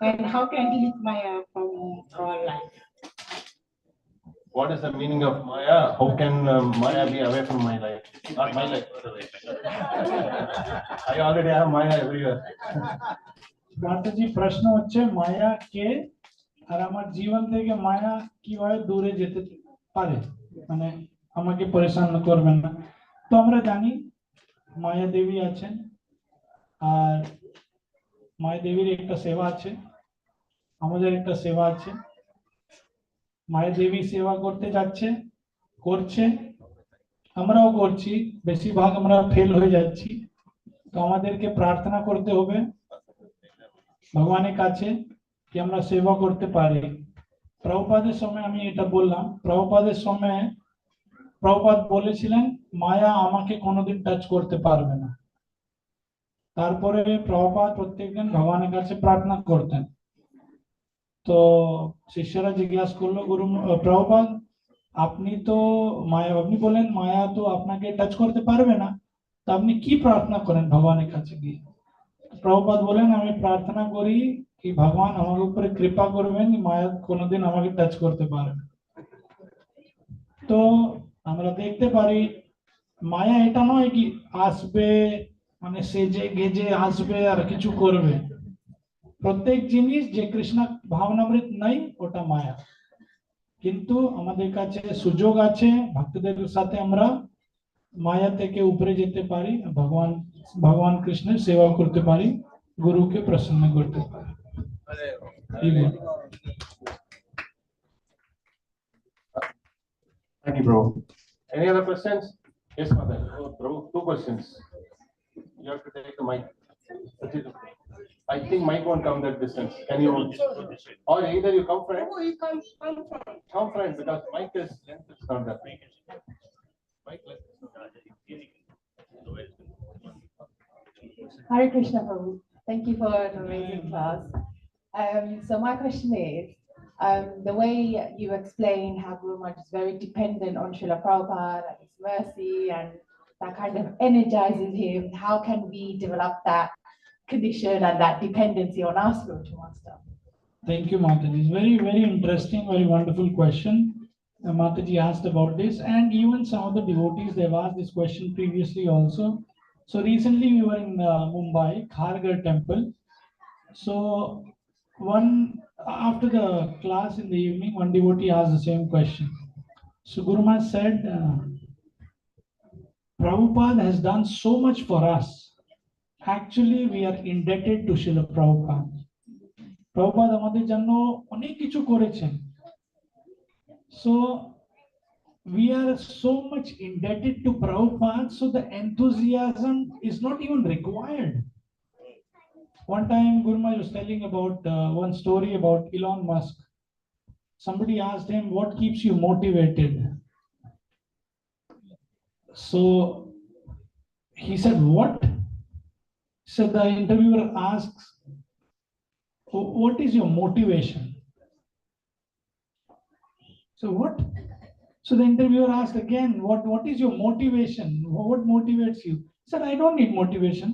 And how can we delete Maya from our life? What is the meaning of Maya? How can Maya be away from my life? Not my life. I already have Maya everywhere. মাতাজি প্রশ্ন হচ্ছে মায়া কে আর আমার জীবন থেকে মায়া কিভাবে দূরে যেতে পারে, মানে আমাকে পরেশান করবেন না। তো আমরা জানি মায়া দেবী আছেন, আর মায়া দেবীর একটা সেবা আছে, আমাদের একটা সেবা আছে। মায়া দেবী সেবা করতে যাচ্ছে, করছে, আমরাও করছি, বেশিরভাগ আমরা ফেল হয়ে যাচ্ছি। তো আমাদেরকে প্রার্থনা করতে হবে ভগবানের কাছে কি আমরা সেবা করতে পারি। প্রভুপাদের সময় আমি এটা বললাম, প্রভুপাদের সময় প্রভুপাদ বলেছিলেন মায়া আমাকে কোনোদিন টাচ করতে পারবে না। তারপরে প্রভুপাদ প্রত্যেকদিন ভগবানের কাছে প্রার্থনা করতেন। তো শিষ্যরা জিজ্ঞাসা করলো গুরু প্রভুপাদ, আপনি তো মায়া, আপনি বলেন মায়া তো আপনাকে টাচ করতে পারবে না, তো আপনি কি প্রার্থনা করেন ভগবানের কাছে গিয়ে? প্রভুপাদ বলেন আমি প্রার্থনা করি কি ভগবান আমার উপরে কৃপা করবেন, মায়া কোনোদিন আমাকে টাচ করতে পারবে না। তো আমরা দেখতে পারি মায়া এটা নয় কি আসবে, মানে সেজে গেজে আসবে আর কিছু করবে। প্রত্যেক জিনিস যে কৃষ্ণ ভাবনামৃত নাই ওটা মায়া। কিন্তু আমাদের কাছে সুযোগ আছে, ভক্তদের সাথে আমরা মায়া থেকে উপরে যেতে পারি, ভগবান কৃষ্ণের সেবা করতে পারি, গুরুকে প্রসন্ন করতে পারি। Thank you, bro. Any other questions? Yes, Mother. Oh, bro, 2 questions. You have to take the mic. I think mic won't come that distance. Can you? Or either you come front. Oh, you come front. Come front because mic is length is not that. Mic length is not that. Hare Krishna Prabhu. Thank you for an amazing class. So my question is, the way you explain how Guru Maharaj is very dependent on Srila Prabhupada and his mercy, and that kind of energizes him, how can we develop that condition and that dependency on our spiritual master? Thank you, Mataji. It's very, very interesting, very wonderful question. Mataji asked about this, and even some of the devotees, they've asked this question previously also. So recently we were in Mumbai, Kharghar temple. So after the class in the evening, one devotee asked the same question. So Guru Maharaj said, Prabhupada has done so much for us. Actually, we are indebted to Srila Prabhupada. Prabhupada আমাদের জন্য অনেক কিছু করেছেন। So we are so much indebted to Prabhupada, so the enthusiasm is not even required. One time Guru Maharaj was telling about one story about Elon Musk. Somebody asked him, what keeps you motivated? So he said, what? So the interviewer asks, what is your motivation? So what? So the interviewer asked again, what is your motivation? What motivates you? He said, I don't need motivation.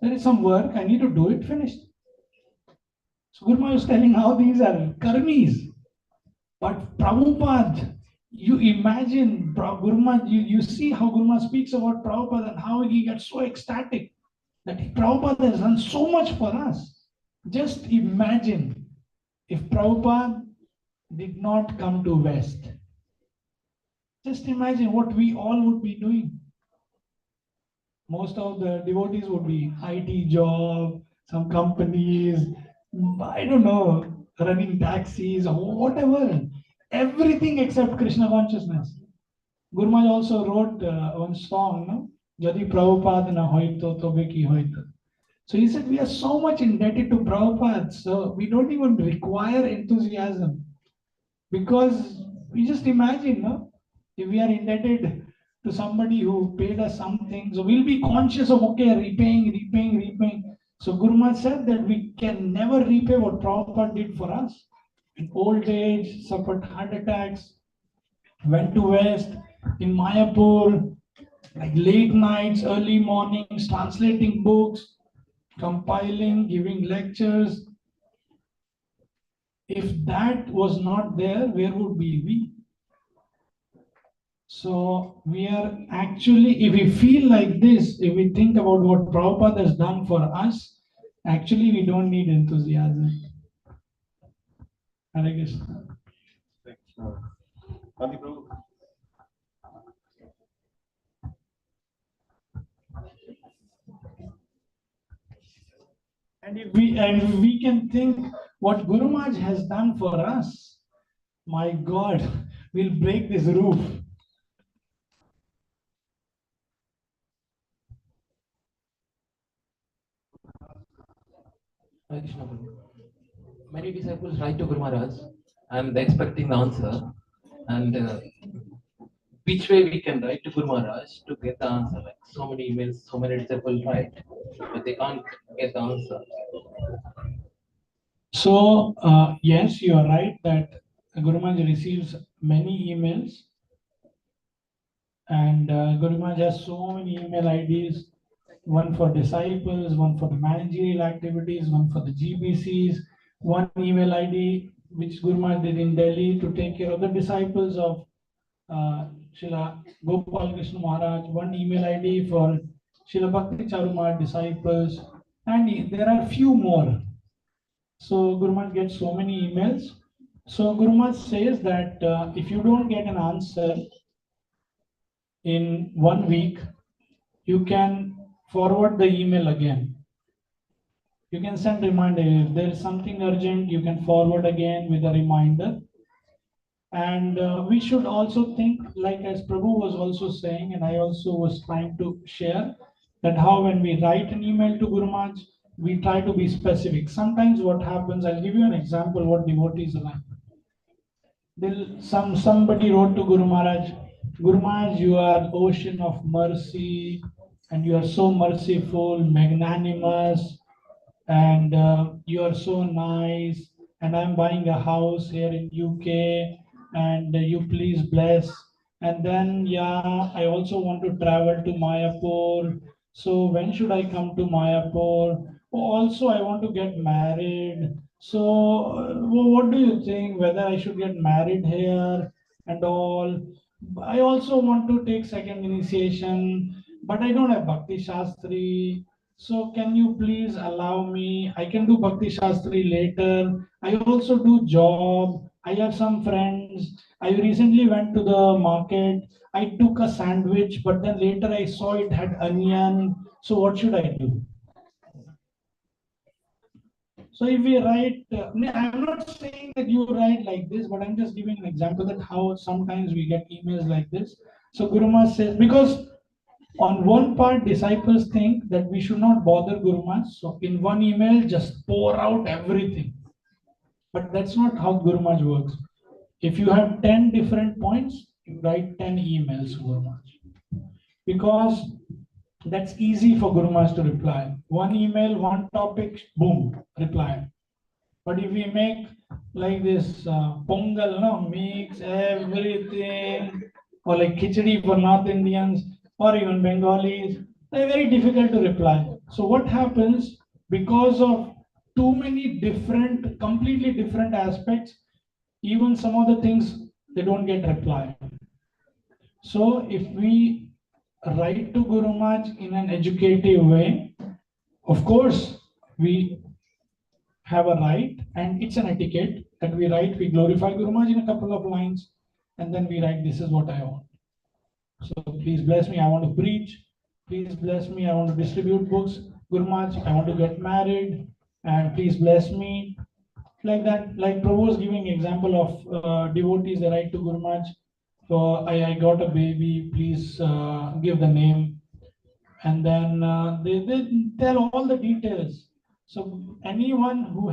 There is some work, I need to do it, finished. So Guru Maharaj was telling how these are karmis. But Prabhupada, you imagine, Guru Maharaj, you see how Guru Maharaj speaks about Prabhupada and how he gets so ecstatic that Prabhupada has done so much for us. Just imagine if Prabhupada did not come to West. Just imagine what we all would be doing. Most of the devotees would be IT job, some companies, I don't know, running taxis or whatever. Everything except Krishna consciousness. Guru Maharaj also wrote one song, no? Jadi Prabhupada na hoito tobe ki hoito. So he said we are so much indebted to Prabhupada, so we don't even require enthusiasm. Because we just imagine, no? If we are indebted to to somebody who paid us something. So we'll be conscious of, okay, repaying. So Guru Maharaj said that we can never repay what Prabhupada did for us. In old age, suffered heart attacks, went to West, in Mayapur, like late nights, early mornings, translating books, compiling, giving lectures. If that was not there, where would we? So we are actually, if we feel like this, if we think about what Prabhupada has done for us, actually we don't need enthusiasm. Hare Krishna. Gandhi Prabhu. And if we can think what Guru Maharaj has done for us, my God, we'll break this roof. Hare Krishna Prabhu. Many disciples write to Guru Maharaj and they're expecting the answer. And which way we can write to Guru Maharaj to get the answer? Like so many emails, so many disciples write, but they can't get the answer. So, yes, you are right that Guru Maharaj receives many emails, and Guru Maharaj has so many email IDs, one for disciples, one for the managerial activities, one for the GBCs, one email ID which Guru Maharaj did in Delhi to take care of the disciples of Srila Gopal Krishna Maharaj, one email ID for Srila Bhakti Charu Maharaj disciples, and there are few more. So Guru Maharaj gets so many emails. So Guru Maharaj says that if you don't get an answer in 1 week, you can forward the email again. You can send reminder. If there is something urgent, you can forward again with a reminder. And we should also think, like as Prabhu was also saying, and I also was trying to share, that how when we write an email to Guru Maharaj, we try to be specific. Sometimes what happens, I'll give you an example what devotees are like. Somebody wrote to Guru Maharaj, Guru Maharaj, you are ocean of mercy, and you are so merciful, magnanimous, and you are so nice, and I'm buying a house here in UK, and you please bless. And then, yeah, I also want to travel to Mayapur. So when should I come to Mayapur? Oh, also, I want to get married. So what do you think? Whether I should get married here and all? I also want to take second initiation, but I don't have Bhakti Shastri. So can you please allow me? I can do Bhakti Shastri later. I also do job. I have some friends. I recently went to the market. I took a sandwich, but then later I saw it had onion. So what should I do? So if we write, I'm not saying that you write like this, but I'm just giving an example that how sometimes we get emails like this. So Guru Maharaj says, because on one part, disciples think that we should not bother Guru Maharaj. So in one email, just pour out everything. But that's not how Guru Maharaj works. If you have 10 different points, you write 10 emails to Guru Maharaj. Because that's easy for Guru Maharaj to reply. One email, one topic, boom, reply. But if we make like this pongal, no, mix everything, or like khichdi for North Indians, or even Bengalis, they're very difficult to reply. So what happens, because of too many different, completely different aspects, even some of the things, they don't get reply. So if we write to Guru Maharaj in an educative way, of course, we have a right, and it's an etiquette that we write, we glorify Guru Maharaj in a couple of lines, and then we write, this is what I want. So please bless me, I want to preach. Please bless me, I want to distribute books. Guru Maharaj, I want to get married, and please bless me. Like that, like Prabhu was giving example of devotees, they write to Guru Maharaj, so I got a baby, please give the name. And then they tell all the details. So anyone who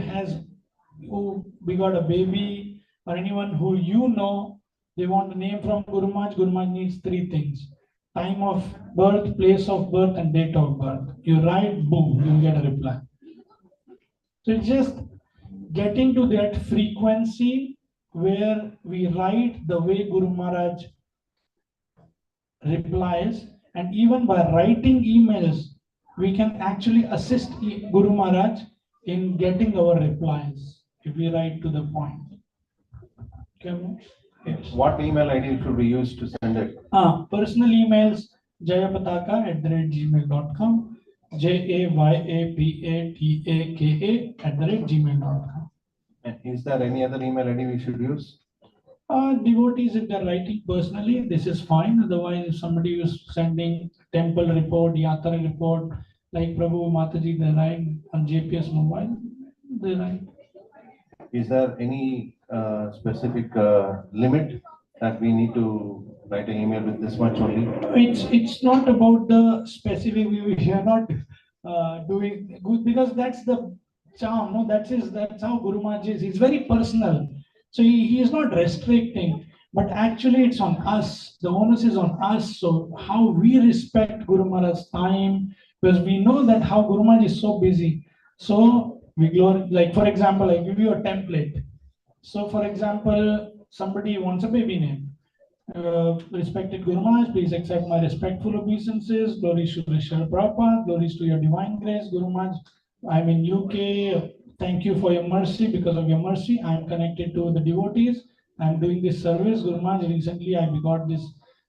we got a baby, or anyone who they want a name from Guru Maharaj needs 3 things. time of birth, place of birth, and date of birth. You write, boom, you get a reply. So it's just getting to that frequency where we write the way Guru Maharaj replies, and even by writing emails, we can actually assist Guru Maharaj in getting our replies if we write to the point. Okay. Yes. What email ID should we use to send it? Personal emails jayapataka@gmail.com, jayapataka@gmail.com. And is there any other email ID we should use? Devotees, if they're writing personally, this is fine. Otherwise, if somebody is sending temple report, yatra report, like Prabhu Mataji, they write on JPS mobile, they write. Is there any specific limit that we need to write an email with this much only? It's not about the specific. We are not doing good because that's the charm. No, that's how Guru Maharaj is. He's very personal. So he is not restricting, but actually it's on us. The onus is on us. So how we respect Guru Maharaj's time, because we know that how Guru Maharaj is so busy. So we like for example, I give you a template. So for example, somebody wants a baby name. Respected Guru Maharaj, please accept my respectful obeisances. Glories to Srila Prabhupada. Glories to your divine grace, Guru Maharaj. I'm in UK. Thank you for your mercy. Because of your mercy, I'm connected to the devotees. I'm doing this service. Guru Maharaj, recently I begot this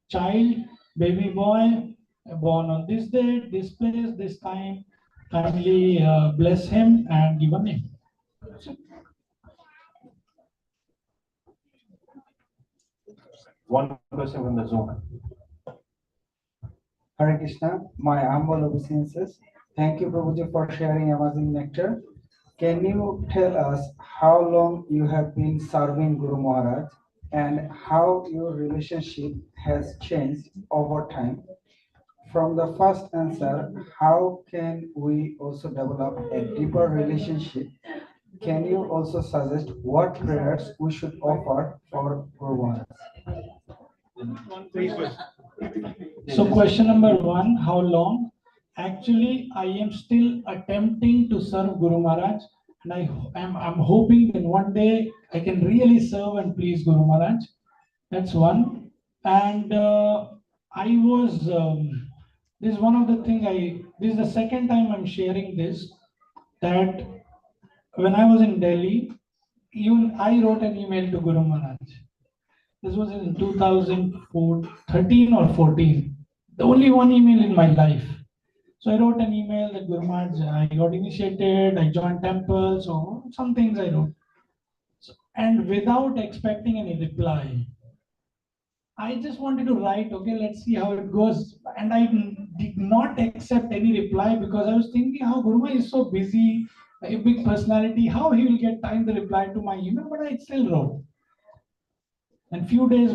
child, baby boy, born on this date, this place, this time. Kindly bless him and give a name. One question from the Zoom. Hare Krishna, my humble obeisances. Thank you, Prabhuji, for sharing amazing nectar. Can you tell us how long you have been serving Guru Maharaj and how your relationship has changed over time? From the first answer, how can we also develop a deeper relationship? Can you also suggest what prayers we should offer for Guru Maharaj? So question number one, how long? Actually, I am still attempting to serve Guru Maharaj, and I'm hoping that one day I can really serve and please Guru Maharaj. That's one. And I was, this is one of the thing this is the second time I'm sharing this, that when I was in Delhi, even I wrote an email to Guru Maharaj. This was in 2013 or 14. The only one email in my life. So I wrote an email that Guru Maharaj, I got initiated, I joined temple, so some things I wrote. So, and without expecting any reply, I just wanted to write, okay, let's see how it goes. And I did not accept any reply because I was thinking how Guru Maharaj is so busy, a big personality, how he will get time to reply to my email, but I still wrote. And few days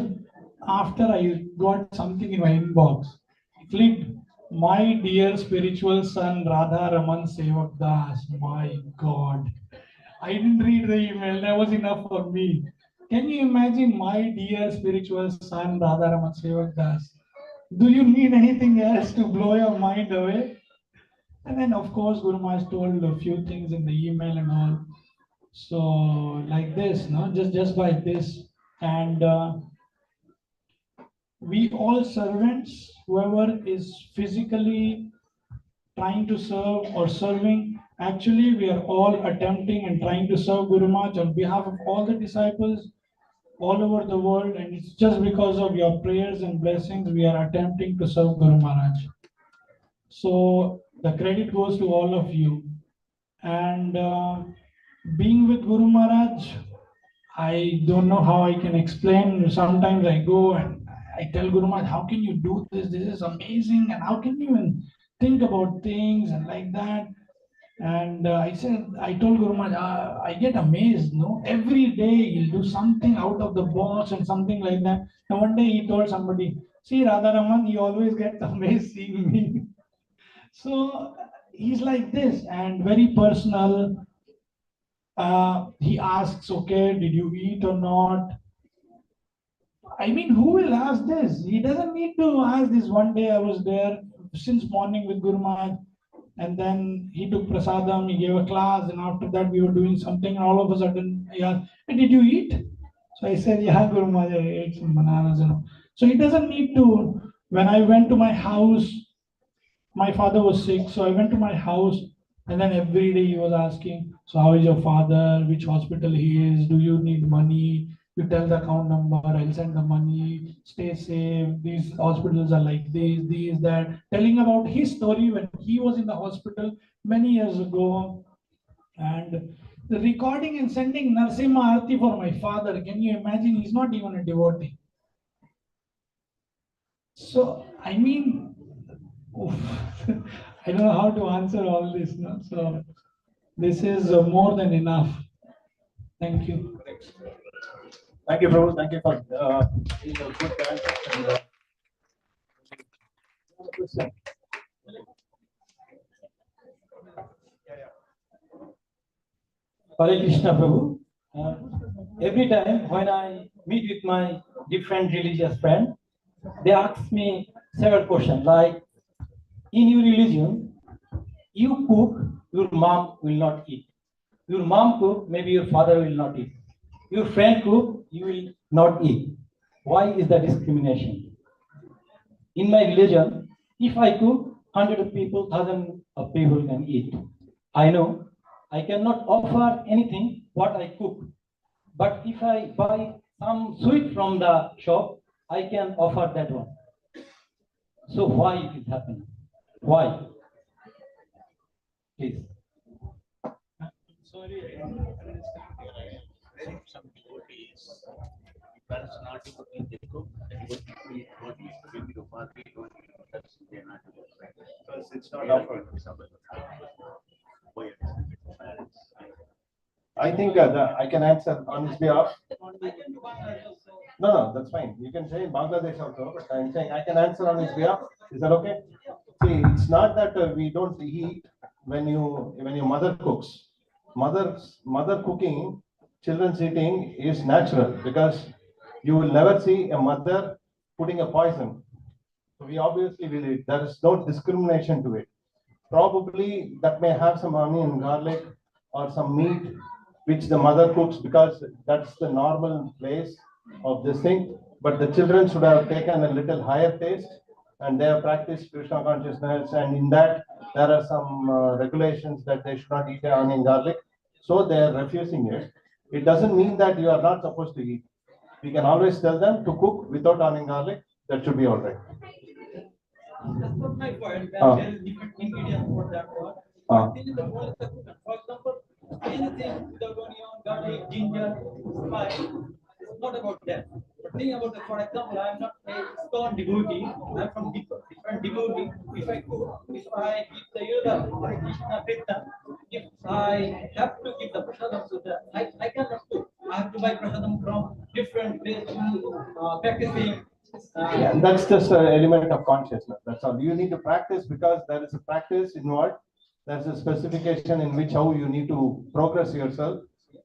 after, I got something in my inbox. I clicked, my dear spiritual son Radha Raman Sevak Das. My God, I didn't read the email. That was enough for me. Can you imagine, my dear spiritual son Radha Raman Sevak Das? Do you need anything else to blow your mind away? And then, of course, Guru Maharaj told a few things in the email and all. So, like this, no, just by this. And we all servants, whoever is physically trying to serve or serving, actually we are all attempting and trying to serve Guru Maharaj on behalf of all the disciples all over the world, and it's just because of your prayers and blessings we are attempting to serve Guru Maharaj. So the credit goes to all of you. And being with Guru Maharaj, I don't know how I can explain. Sometimes I go and I tell Guru Maharaj, how can you do this? This is amazing. And how can you even think about things and like that? And I told Guru Maharaj, I get amazed, no? Every day he'll do something out of the box and something like that. And one day he told somebody, see, Radharaman, he always gets amazed seeing me. So he's like this and very personal. He asks, okay, did you eat or not? I mean, who will ask this? He doesn't need to ask this. One day I was there since morning with Guru Maharaj, and then he took prasadam, he gave a class, and after that we were doing something, and all of a sudden, yeah, did you eat? So I said, yeah, Guru Maharaj, I ate some bananas, So he doesn't need to. When I went to my house, my father was sick, so I went to my house, and then every day he was asking, so how is your father? Which hospital he is? Do you need money? You tell the account number, I'll send the money, stay safe. These hospitals are like this, that. Telling about his story when he was in the hospital many years ago. And the recording and sending Narsimha Arti for my father. Can you imagine? He's not even a devotee. So, I mean, oof, I don't know how to answer all this. No? So, this is more than enough. Thank you. Thank you, Prabhu. Thank you for being a good answer. And, question. Hare Krishna Prabhu. Every time when I meet with my different religious friends, they ask me several questions like, in your religion, you cook, your mom will not eat. Your mom cook, maybe your father will not eat. Your friend cook, you will not eat. Why is that discrimination? In my religion, if I cook, 100 people, 1,000 of people can eat. I know I cannot offer anything what I cook. But if I buy some sweet from the shop, I can offer that one. So why it is happening? Why? Please. Sorry, I don't understand. Some devotees, parents are not cooking, they cook, and what you give to father, that's they're not doing. Because it's not offered to somebody. I think I can answer on his behalf. No, that's fine. You can say in Bangladesh also, but I'm saying I can answer on his behalf. Is that okay? See, it's not that we don't eat when your mother cooks. Mother cooking, children's eating is natural because you will never see a mother putting a poison. So we obviously will eat. There is no discrimination to it. Probably that may have some onion, garlic, or some meat which the mother cooks because that's the normal place of this thing. But the children should have taken a little higher taste and they have practiced Krishna consciousness. And in that, there are some regulations that they should not eat onion, garlic. So they are refusing it. It doesn't mean that you are not supposed to eat. We can always tell them to cook without onion, garlic. That should be all right. That's not my point. There is different ingredients for that one. This is the only substance. For example, anything without onion, garlic, ginger, spice, it's not about that. But think about it. For example, I'm not a stone devotee. I'm from different devotee. If I cook, if I give the Yoga, Krishna, Krishna, if I have to give the prasadam to the, I cannot cook. I have to buy prasadam from different places, practicing. Yeah, that's just an element of consciousness. That's all. You need to practice because there is a practice involved. There's a specification in which how you need to progress yourself.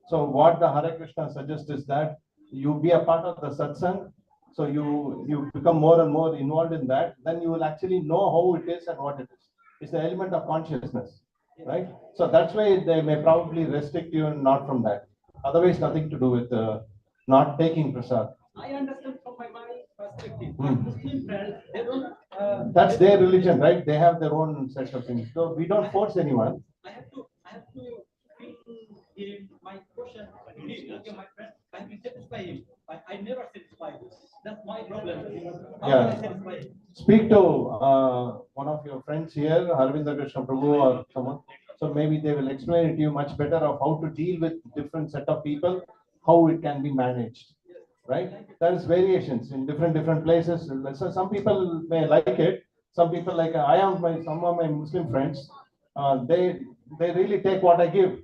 So what the Hare Krishna suggests is that you be a part of the satsang. So you become more and more involved in that. Then you will actually know how it is and what it is. It's the element of consciousness, right? So that's why they may probably restrict you not from that. Otherwise, nothing to do with not taking prasad. I understand from my perspective. Muslim friends, they don't. That's their religion, right? They have their own set of things. So we don't force anyone. I have to give my question. Okay, my friend, I will satisfy him. I never satisfy him. That's my problem. How Yeah. can I satisfy him? Speak to one of your friends here, Harvinda Krishna Prabhu or someone. So maybe they will explain it to you much better of how to deal with different set of people, how it can be managed. Right? There's variations in different places. So some people may like it. Some people like some of my Muslim friends. They really take what I give.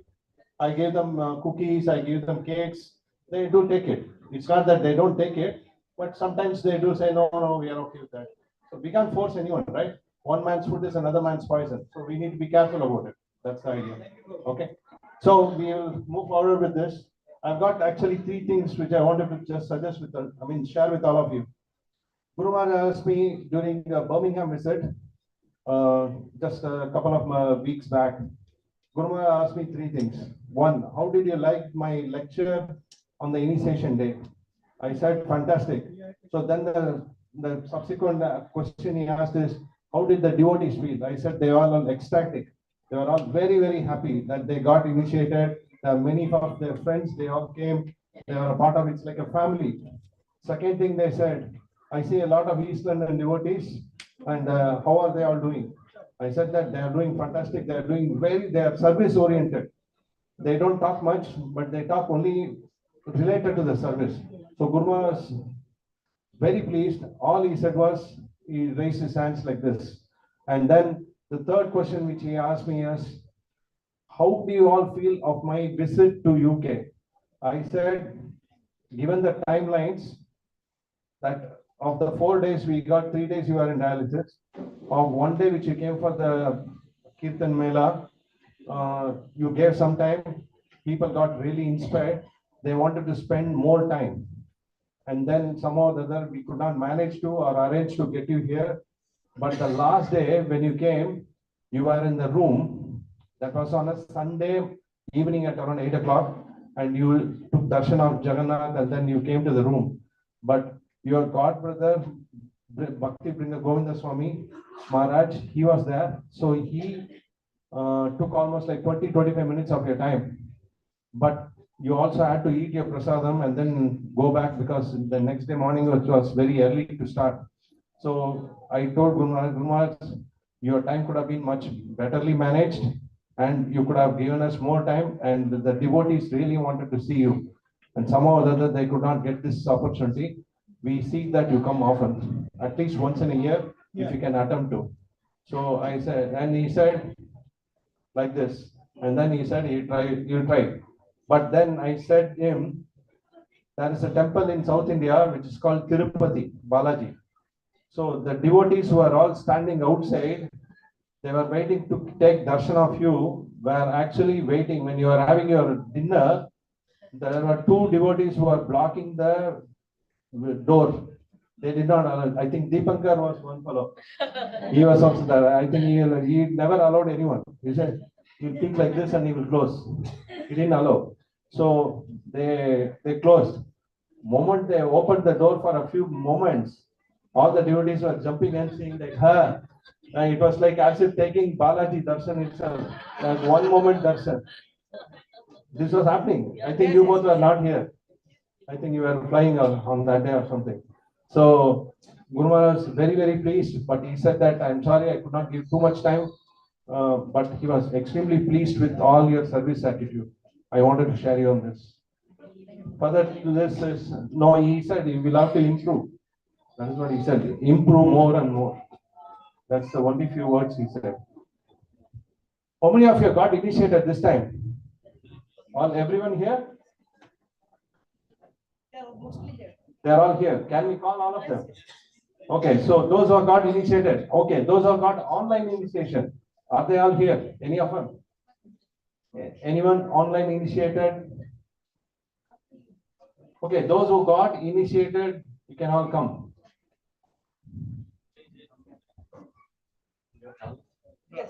I give them cookies. I give them cakes. They do take it. It's not that they don't take it, but sometimes they do say no, we are okay with that. So we can't force anyone, right? One man's food is another man's poison. So we need to be careful about it. That's the idea. Okay. So we will move forward with this. I've got actually 3 things which I wanted to just suggest share with all of you. Guru Maharaj asked me during the Birmingham visit, just a couple of weeks back. Guru Maharaj asked me three things. One, how did you like my lecture on the initiation day? I said, fantastic. So then the subsequent question he asked is, how did the devotees feel? I said, they were all ecstatic. They were all very, very happy that they got initiated. Many of their friends, they all came. They were a part of it. It's like a family. Second thing they said, I see a lot of East London devotees, and how are they all doing? I said that they are doing fantastic. They are doing they are service oriented. They don't talk much, but they talk only related to the service. So Guru was very pleased. All he said was, he raised his hands like this. And then the third question which he asked me is, how do you all feel of my visit to UK? I said, given the timelines, that of the 4 days we got 3 days you were in dialysis. Of 1 day which you came for the Kirtan Mela, you gave some time. People got really inspired. They wanted to spend more time. And then somehow or the other we could not manage to or arrange to get you here. But the last day when you came, you were in the room. That was on a Sunday evening at around 8 o'clock. And you took darshan of Jagannath and then you came to the room. But your god brother, Bhakti Bringa Govinda Swami Maharaj, he was there. So he took almost like 20-25 minutes of your time. But you also had to eat your prasadam and then go back because the next day morning was very early to start. So I told Guru Maharaj, your time could have been much betterly managed and you could have given us more time, and the devotees really wanted to see you. And somehow or the other they could not get this opportunity. We seek that you come often, at least once in a year, if you can attempt to. So I said, and he said like this, and then he said, you'll try. But then I said to him, there is a temple in South India which is called Tirupati, Balaji. So the devotees who are all standing outside, they were waiting to take darshan of you, were actually waiting when you are having your dinner. There were two devotees who are blocking the door. They did not allow. I think Deepankar was one fellow. He was also there. I think he never allowed anyone. He said, he'll think like this and he will close. He didn't allow. So they closed. Moment they opened the door for a few moments, all the devotees were jumping and saying like, huh. It was like as if taking Balaji darshan itself. Like 1 moment darshan. This was happening. I think you both were not here. I think you were flying on that day or something. So Guru Maharaj was very, very pleased, but he said that I'm sorry I could not give too much time. But he was extremely pleased with all your service attitude. I wanted to share you on this. Further to this is, no, he said you will have to improve. That is what he said. Improve more and more. That's the only few words he said. How many of you got initiated this time? Everyone here? They are all here. Can we call all of them? Okay, so those who got initiated. Okay, those who got online initiation. Are they all here? Any of them? Anyone online initiated? Okay, those who got initiated, you can all come. Yes.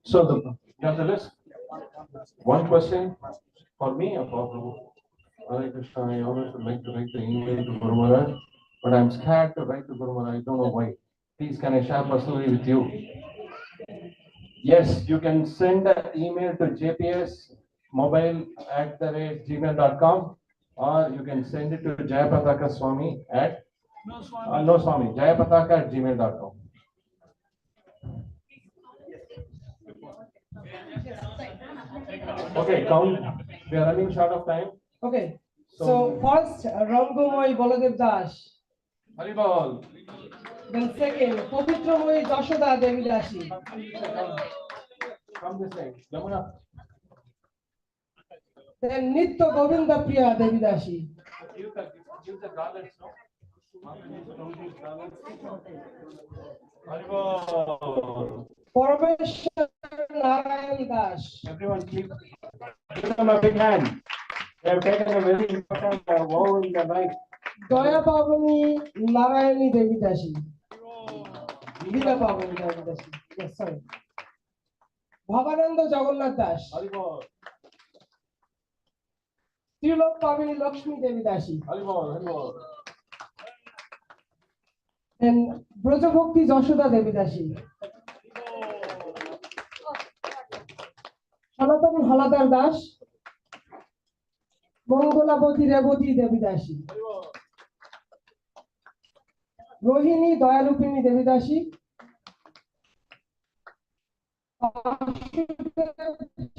So you have the list. One question for me or for Prabhu? Hare Krishna, I always would like to write the email to Guru Maharaj, but I'm scared to write to Guru Maharaj. I don't know why. Please, can I share personally with you? Yes, you can send an email to jpsmobile@gmail.com, or you can send it to Jayapataka Swami at Jayapataka@gmail.com. Okay, count. We are running short of time. Okay. So first, Ramgomoy Baladev Das. Haribol. Then second, Pavitramoy Jashoda Devi Dashi. Come this way. Yamuna. Then Nitya Govinda Priya Devi Dashi. Give the garlands, no? Parmeshwar Narayan Das. Everyone, please give them a big hand. They have taken a very important vow in their life. Daya Pavani Narayani Devi Dashi. Leela Pavani Devi Dashi. Yes, sorry. Bhavananda Jagannath Das. Trilok Pavani Lakshmi Devi Dashi. Then Brajabhakti Jashoda Devi Dashi. Sanatani Haladar Das. Mongolabati Reboti Devi Dashi. Rohini Dayalupini Devi Dashi.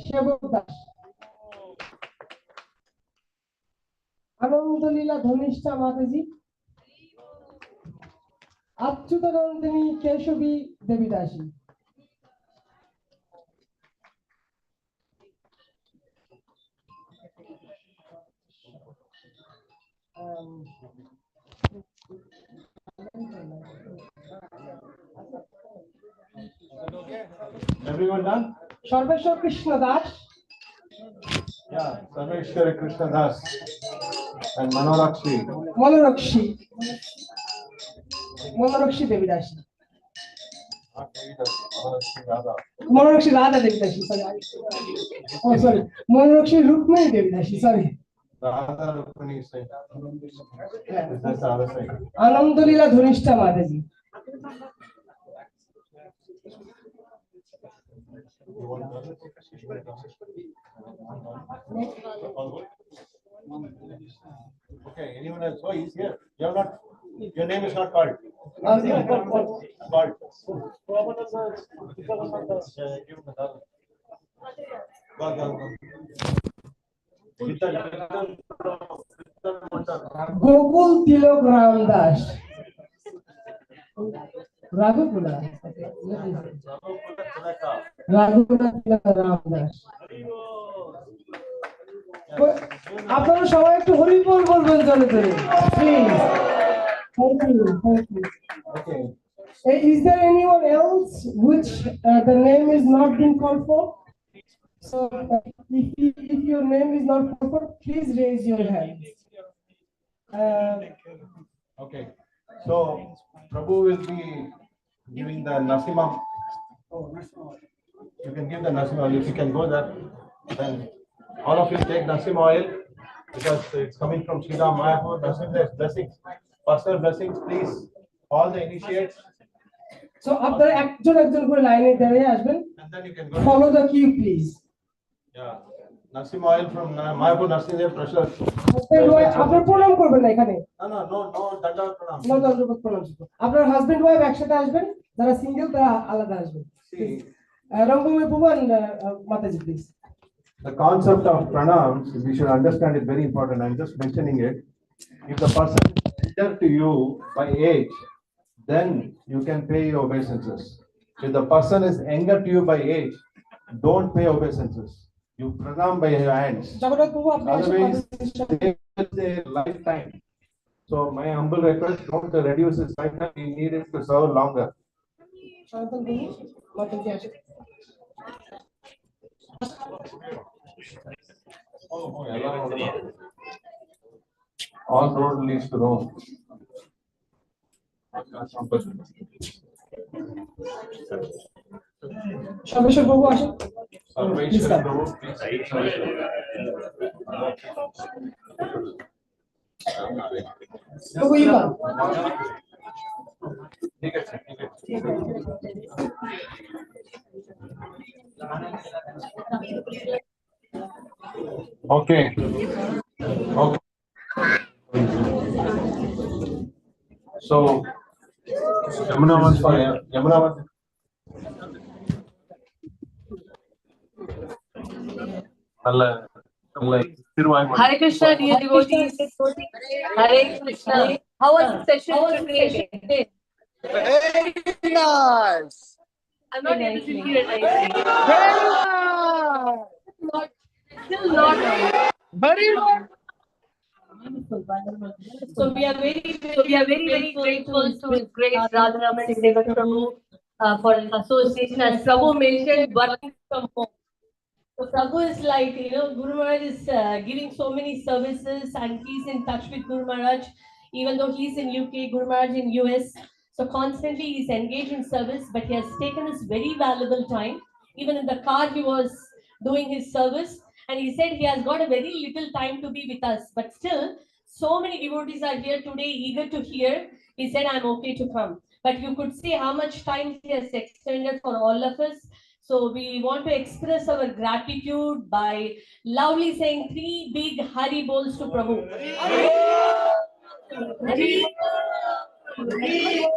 Shebok Das. Anandalila Dhanishta Mataji. Achyutanandini Keshavi Devi Dashi. Everyone done? Sarveshwar Krishna Das. Yeah, Sarveshwar Krishna Das and Manorakshi. Manorakshi Devi Dashi. Manorakshi Radha Devi Dashi. Sorry. Oh, sorry. Manorakshi Rukmani Devi Dashi. Sorry. Radha Rukmani side. That's the other side. Anandalila Dhanishta Mataji. Okay, anyone else? Oh, he's here. You have not. Your name is not called. Called. Gokul Tilok Ram Das. Raghupura. Raghupura Tilok Ram Das. আপনারা সবাই একটু হরিবল বলবেন জলে জলে please thank you Okay. Is there anyone else which the name is not being called for? So if your name is not called for, please raise your hand. Okay. So Prabhu will be giving the Nasima. You can give the Nasima oil. If you can go there, then all of you take Nasima oil because it's coming from Sri Ram Mayapur. Nasim's blessings, personal blessings, please. All the initiates. So আপনারা একজন একজন করে লাইনে দাঁড়িয়ে আসবেন. And then you can go. Follow the queue, please. Yeah. Nasima oil from Mayapur Narsimdev Prashad. আপনারা প্রণাম করবেন না এখানে. No, Dandavat Pranam. No, Dandavat Pranam. আপনার হাজবেন্ড ওয়াইফ একসাথে আসবেন, যারা সিঙ্গেল তারা আলাদা আসবেন. Rangumi Bhuvan Mataji, please. The concept of pranams, we should understand it very important. I'm just mentioning it. If the person is elder to you by age, then you can pay your obeisances. If the person is younger to you by age, don't pay obeisances. You pranam by your hands. Otherwise, they will say lifetime. So my humble request, don't reduce his lifetime. We need it to serve longer. All road leads to Rome. Sarveshwar Prabhu আসেন. Sarveshwar Prabhu, Prabhu Ivan. Okay. Okay. So, Yamuna was for Yamuna was. Hare Krishna, dear devotees. Hare Krishna. How was the session today? Very nice. I'm not able to hear it. Very nice. Still not. Very nice. Wonderful, wonderful. So we are very grateful to His Grace Radharaman Seva Prabhu for his association. As Prabhu mentioned, working from home. So Prabhu is like, Guru Maharaj is giving so many services and he's in touch with Guru Maharaj, even though he's in UK, Guru Maharaj in US. So constantly he's engaged in service, but he has taken his very valuable time. Even in the car, he was doing his service. And he said he has got a very little time to be with us. But still, so many devotees are here today, eager to hear. He said, I'm okay to come. But you could see how much time he has extended for all of us. So we want to express our gratitude by loudly saying 3 big Hari Bols to Prabhu. Hari Bol! Hari Bol! Hari Bol!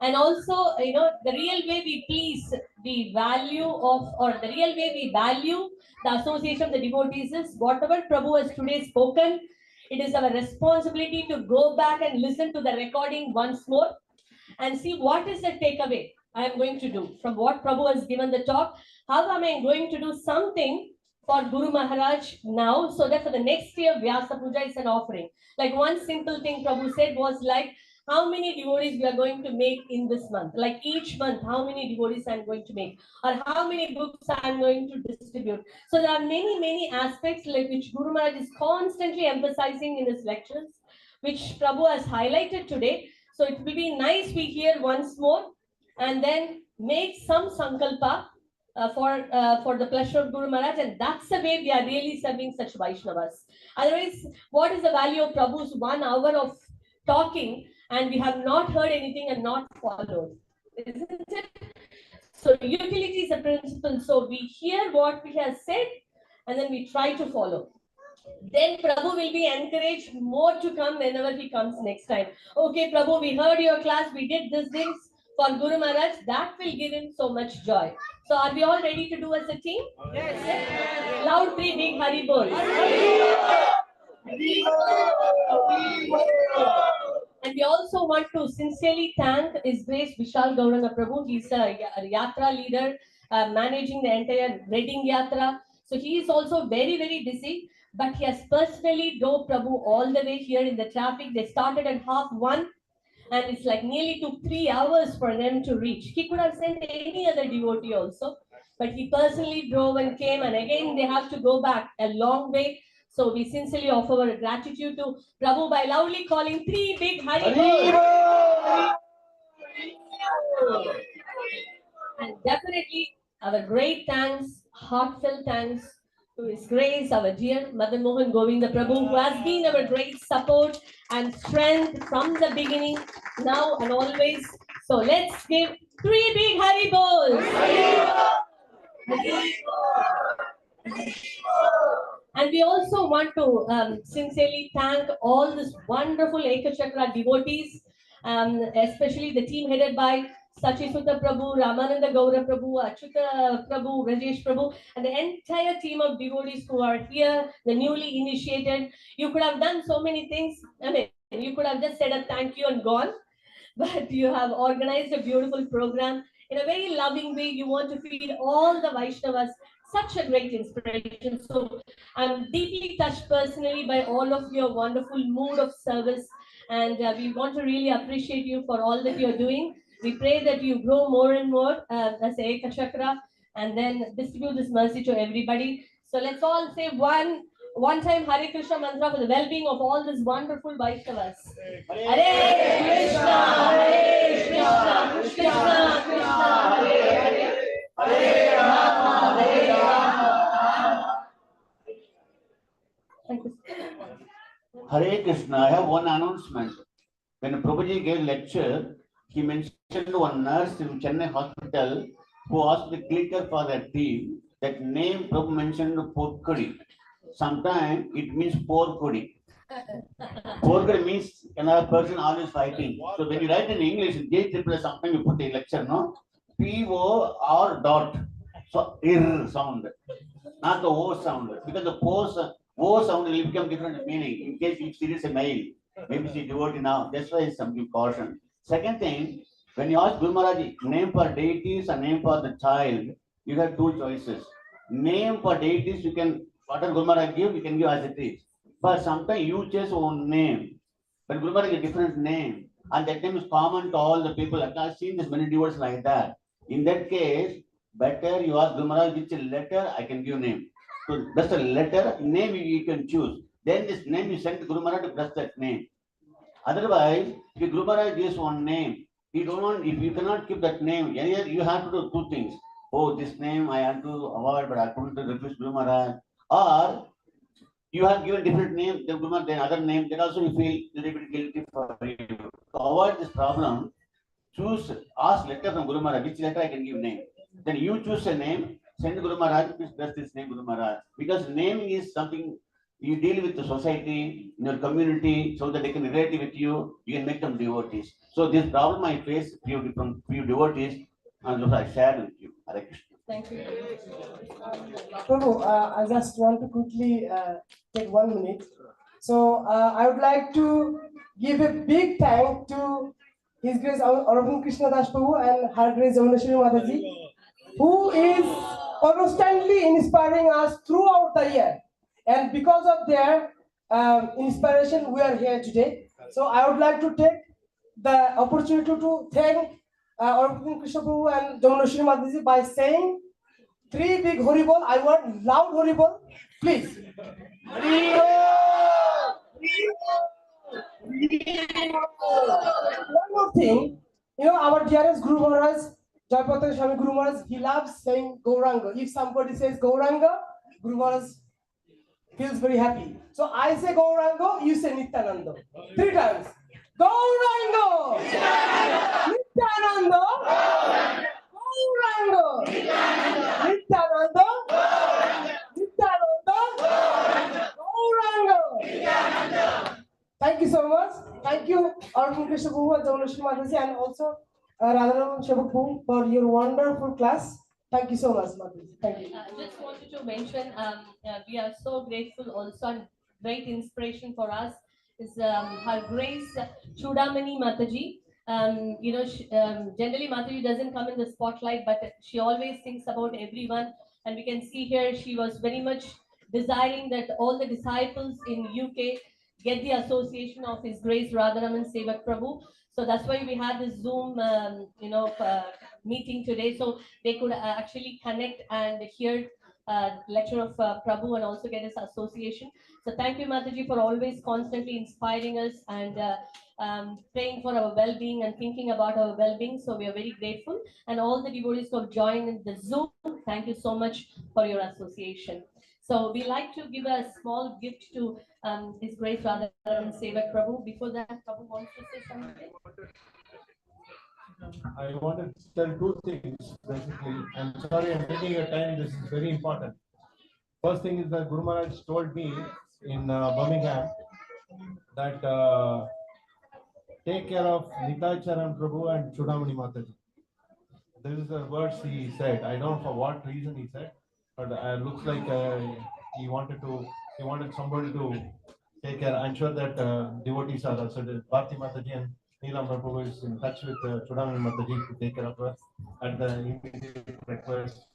And also, the real way we please the value of, or the real way we value the association of the devotees is whatever Prabhu has today spoken, it is our responsibility to go back and listen to the recording once more and see what is the takeaway I am going to do from what Prabhu has given the talk. How am I going to do something for Guru Maharaj now, so that for the next year, Vyasa Puja is an offering. Like one simple thing Prabhu said was like, how many devotees we are going to make in this month? Like each month, how many devotees I am going to make? Or how many books I am going to distribute? So there are many aspects like which Guru Maharaj is constantly emphasizing in his lectures, which Prabhu has highlighted today. So it will be nice we hear once more and then make some sankalpa for the pleasure of Guru Maharaj, and that's the way we are really serving such Vaishnavas. Otherwise, what is the value of Prabhu's 1 hour of talking and we have not heard anything and not followed? Isn't it? So utility is a principle. So we hear what we have said and then we try to follow. Then Prabhu will be encouraged more to come whenever he comes next time. Okay, Prabhu, we heard your class, we did these things for Guru Maharaj. That will give him so much joy. So are we all ready to do as a team? Yes. Yes. Loud 3 big Hari Bol. And we also want to sincerely thank His Grace Vishal Gauranga Prabhu. He's a Yatra leader, managing the entire Reading Yatra. So he is also very busy. But he has personally drove Prabhu all the way here in the traffic. They started at 1:30 and it's like nearly took 3 hours for them to reach. He could have sent any other devotee also, but he personally drove and came, and again they have to go back a long way. So we sincerely offer our gratitude to Prabhu by loudly calling 3 big Hari Bol. And definitely our great thanks, heartfelt thanks to His Grace, our dear Madan Mohan Govinda Prabhu, who has been our great support and strength from the beginning, now and always. So let's give 3 big Hari Bols. And we also want to sincerely thank all these wonderful Ekachakra devotees, especially the team headed by Sachisuta Prabhu, Ramananda Gaura Prabhu, Achyuta Prabhu, Rajesh Prabhu, and the entire team of devotees who are here, the newly initiated. You could have done so many things. I mean, you could have just said a thank you and gone, but you have organized a beautiful program. In a very loving way, you want to feed all the Vaishnavas such a great inspiration. So I'm deeply touched personally by all of your wonderful mood of service, and we want to really appreciate you for all that you're doing. We pray that you grow more and more as Eka Chakra and then distribute this mercy to everybody. So let's all say one time Hare Krishna mantra for the well-being of all these wonderful Vaishnavas. Hare Krishna, Krishna Krishna, Hare Hare Rama, Hare Rama. Thank you. Hare Krishna, I have one announcement. When Prabhuji gave lecture, he mentioned one nurse in Chennai hospital who asked the clicker for that team. That name Prabhu mentioned Porkudi. Sometimes it means Porkudi. Porkudi means another person always fighting. So when you write in English, JSSS, sometimes you put a lecture, no? P-O-R dot. So ir sound, not the O sound. Because the O sound will become different meaning. In case if it is a male, maybe she devotee now. That's why some caution. Second thing, when you ask Guru Maharaj name for deities and name for the child, you have 2 choices. Name for deities, you can, whatever Guru Maharaj give, you can give as it is. But sometimes you choose one name, but Guru Maharaj is a different name, and that name is common to all the people. I've seen this many devotees like that. In that case, better you ask Guru Maharaj which letter I can give name. So just a letter, name you can choose. Then this name you send to Guru Maharaj to bless that name. Otherwise, if Guru Maharaj gives one name, you don't want, if you cannot keep that name, either you have to do two things. Oh, this name I have to avoid, but I couldn't refuse Guru Maharaj. Or you have given different name, then Guru Maharaj, then other name, then also you feel a little bit guilty for you. To avoid this problem, ask letter from Guru Maharaj, which letter I can give name. Then you choose a name, send Guru Maharaj, please bless this name Guru Maharaj. Because naming is something you deal with the society, in your community, so that they can relate with you, you can make them devotees. So this problem I face few devotees, and those I shared with you. Hare Krishna. Thank you. Prabhu, I just want to quickly take 1 minute. So I would like to give a big thank to His Grace Arvind Krishna Das Prabhu and Her Grace Jamuneshwari Mataji, who is constantly inspiring us throughout the year. And because of their inspiration, we are here today. So I would like to take the opportunity to thank Arvind Krishna Prabhu and Jamuneshwari Mataji by saying 3 big horrible. I want loud horrible, please. One more thing, our dearest Guru Maharaj, Jayapataka Swami Guru Maharaj, he loves saying Gauranga. If somebody says Gauranga, Guru Maharaj feels very happy. So I say Gauranga, you say Nityananda. 3 times. Gauranga! Nityananda! Gauranga! Nityananda! Nityananda! Gauranga! Thank you so much. Thank you, Arvind Krishna Prabhu and Jamuneshwari Mataji, and also Radharaman Shabakbu for your wonderful class. Thank you so much, Mataji. Thank you. Just wanted to mention, we are so grateful also, and great inspiration for us is Her Grace Chudamani Mataji. Generally Mataji doesn't come in the spotlight, but she always thinks about everyone. And we can see here she was very much desiring that all the disciples in UK get the association of His Grace Radharaman Sevak Prabhu. So that's why we had this Zoom, meeting today, so they could actually connect and hear lecture of Prabhu and also get his association. So thank you, Mataji, for always constantly inspiring us and praying for our well-being and thinking about our well-being. So we are very grateful. And all the devotees who have joined in the Zoom, thank you so much for your association. So we like to give a small gift to His Grace Radharaman Sevak Prabhu. Before that, Prabhu wants to say something. I want to tell 2 things basically. I'm sorry I'm taking your time. This is very important. First thing is that Guru Maharaj told me in Birmingham that take care of Nitai Charan Prabhu and Chudamani Mataji. This is the words he said. I don't know for what reason he said, but looks like he wanted somebody to take care. I'm sure that devotees are also Bharti Mataji and Neelam Prabhu is in touch with Chudamani Mataji to take care of her at the immediate request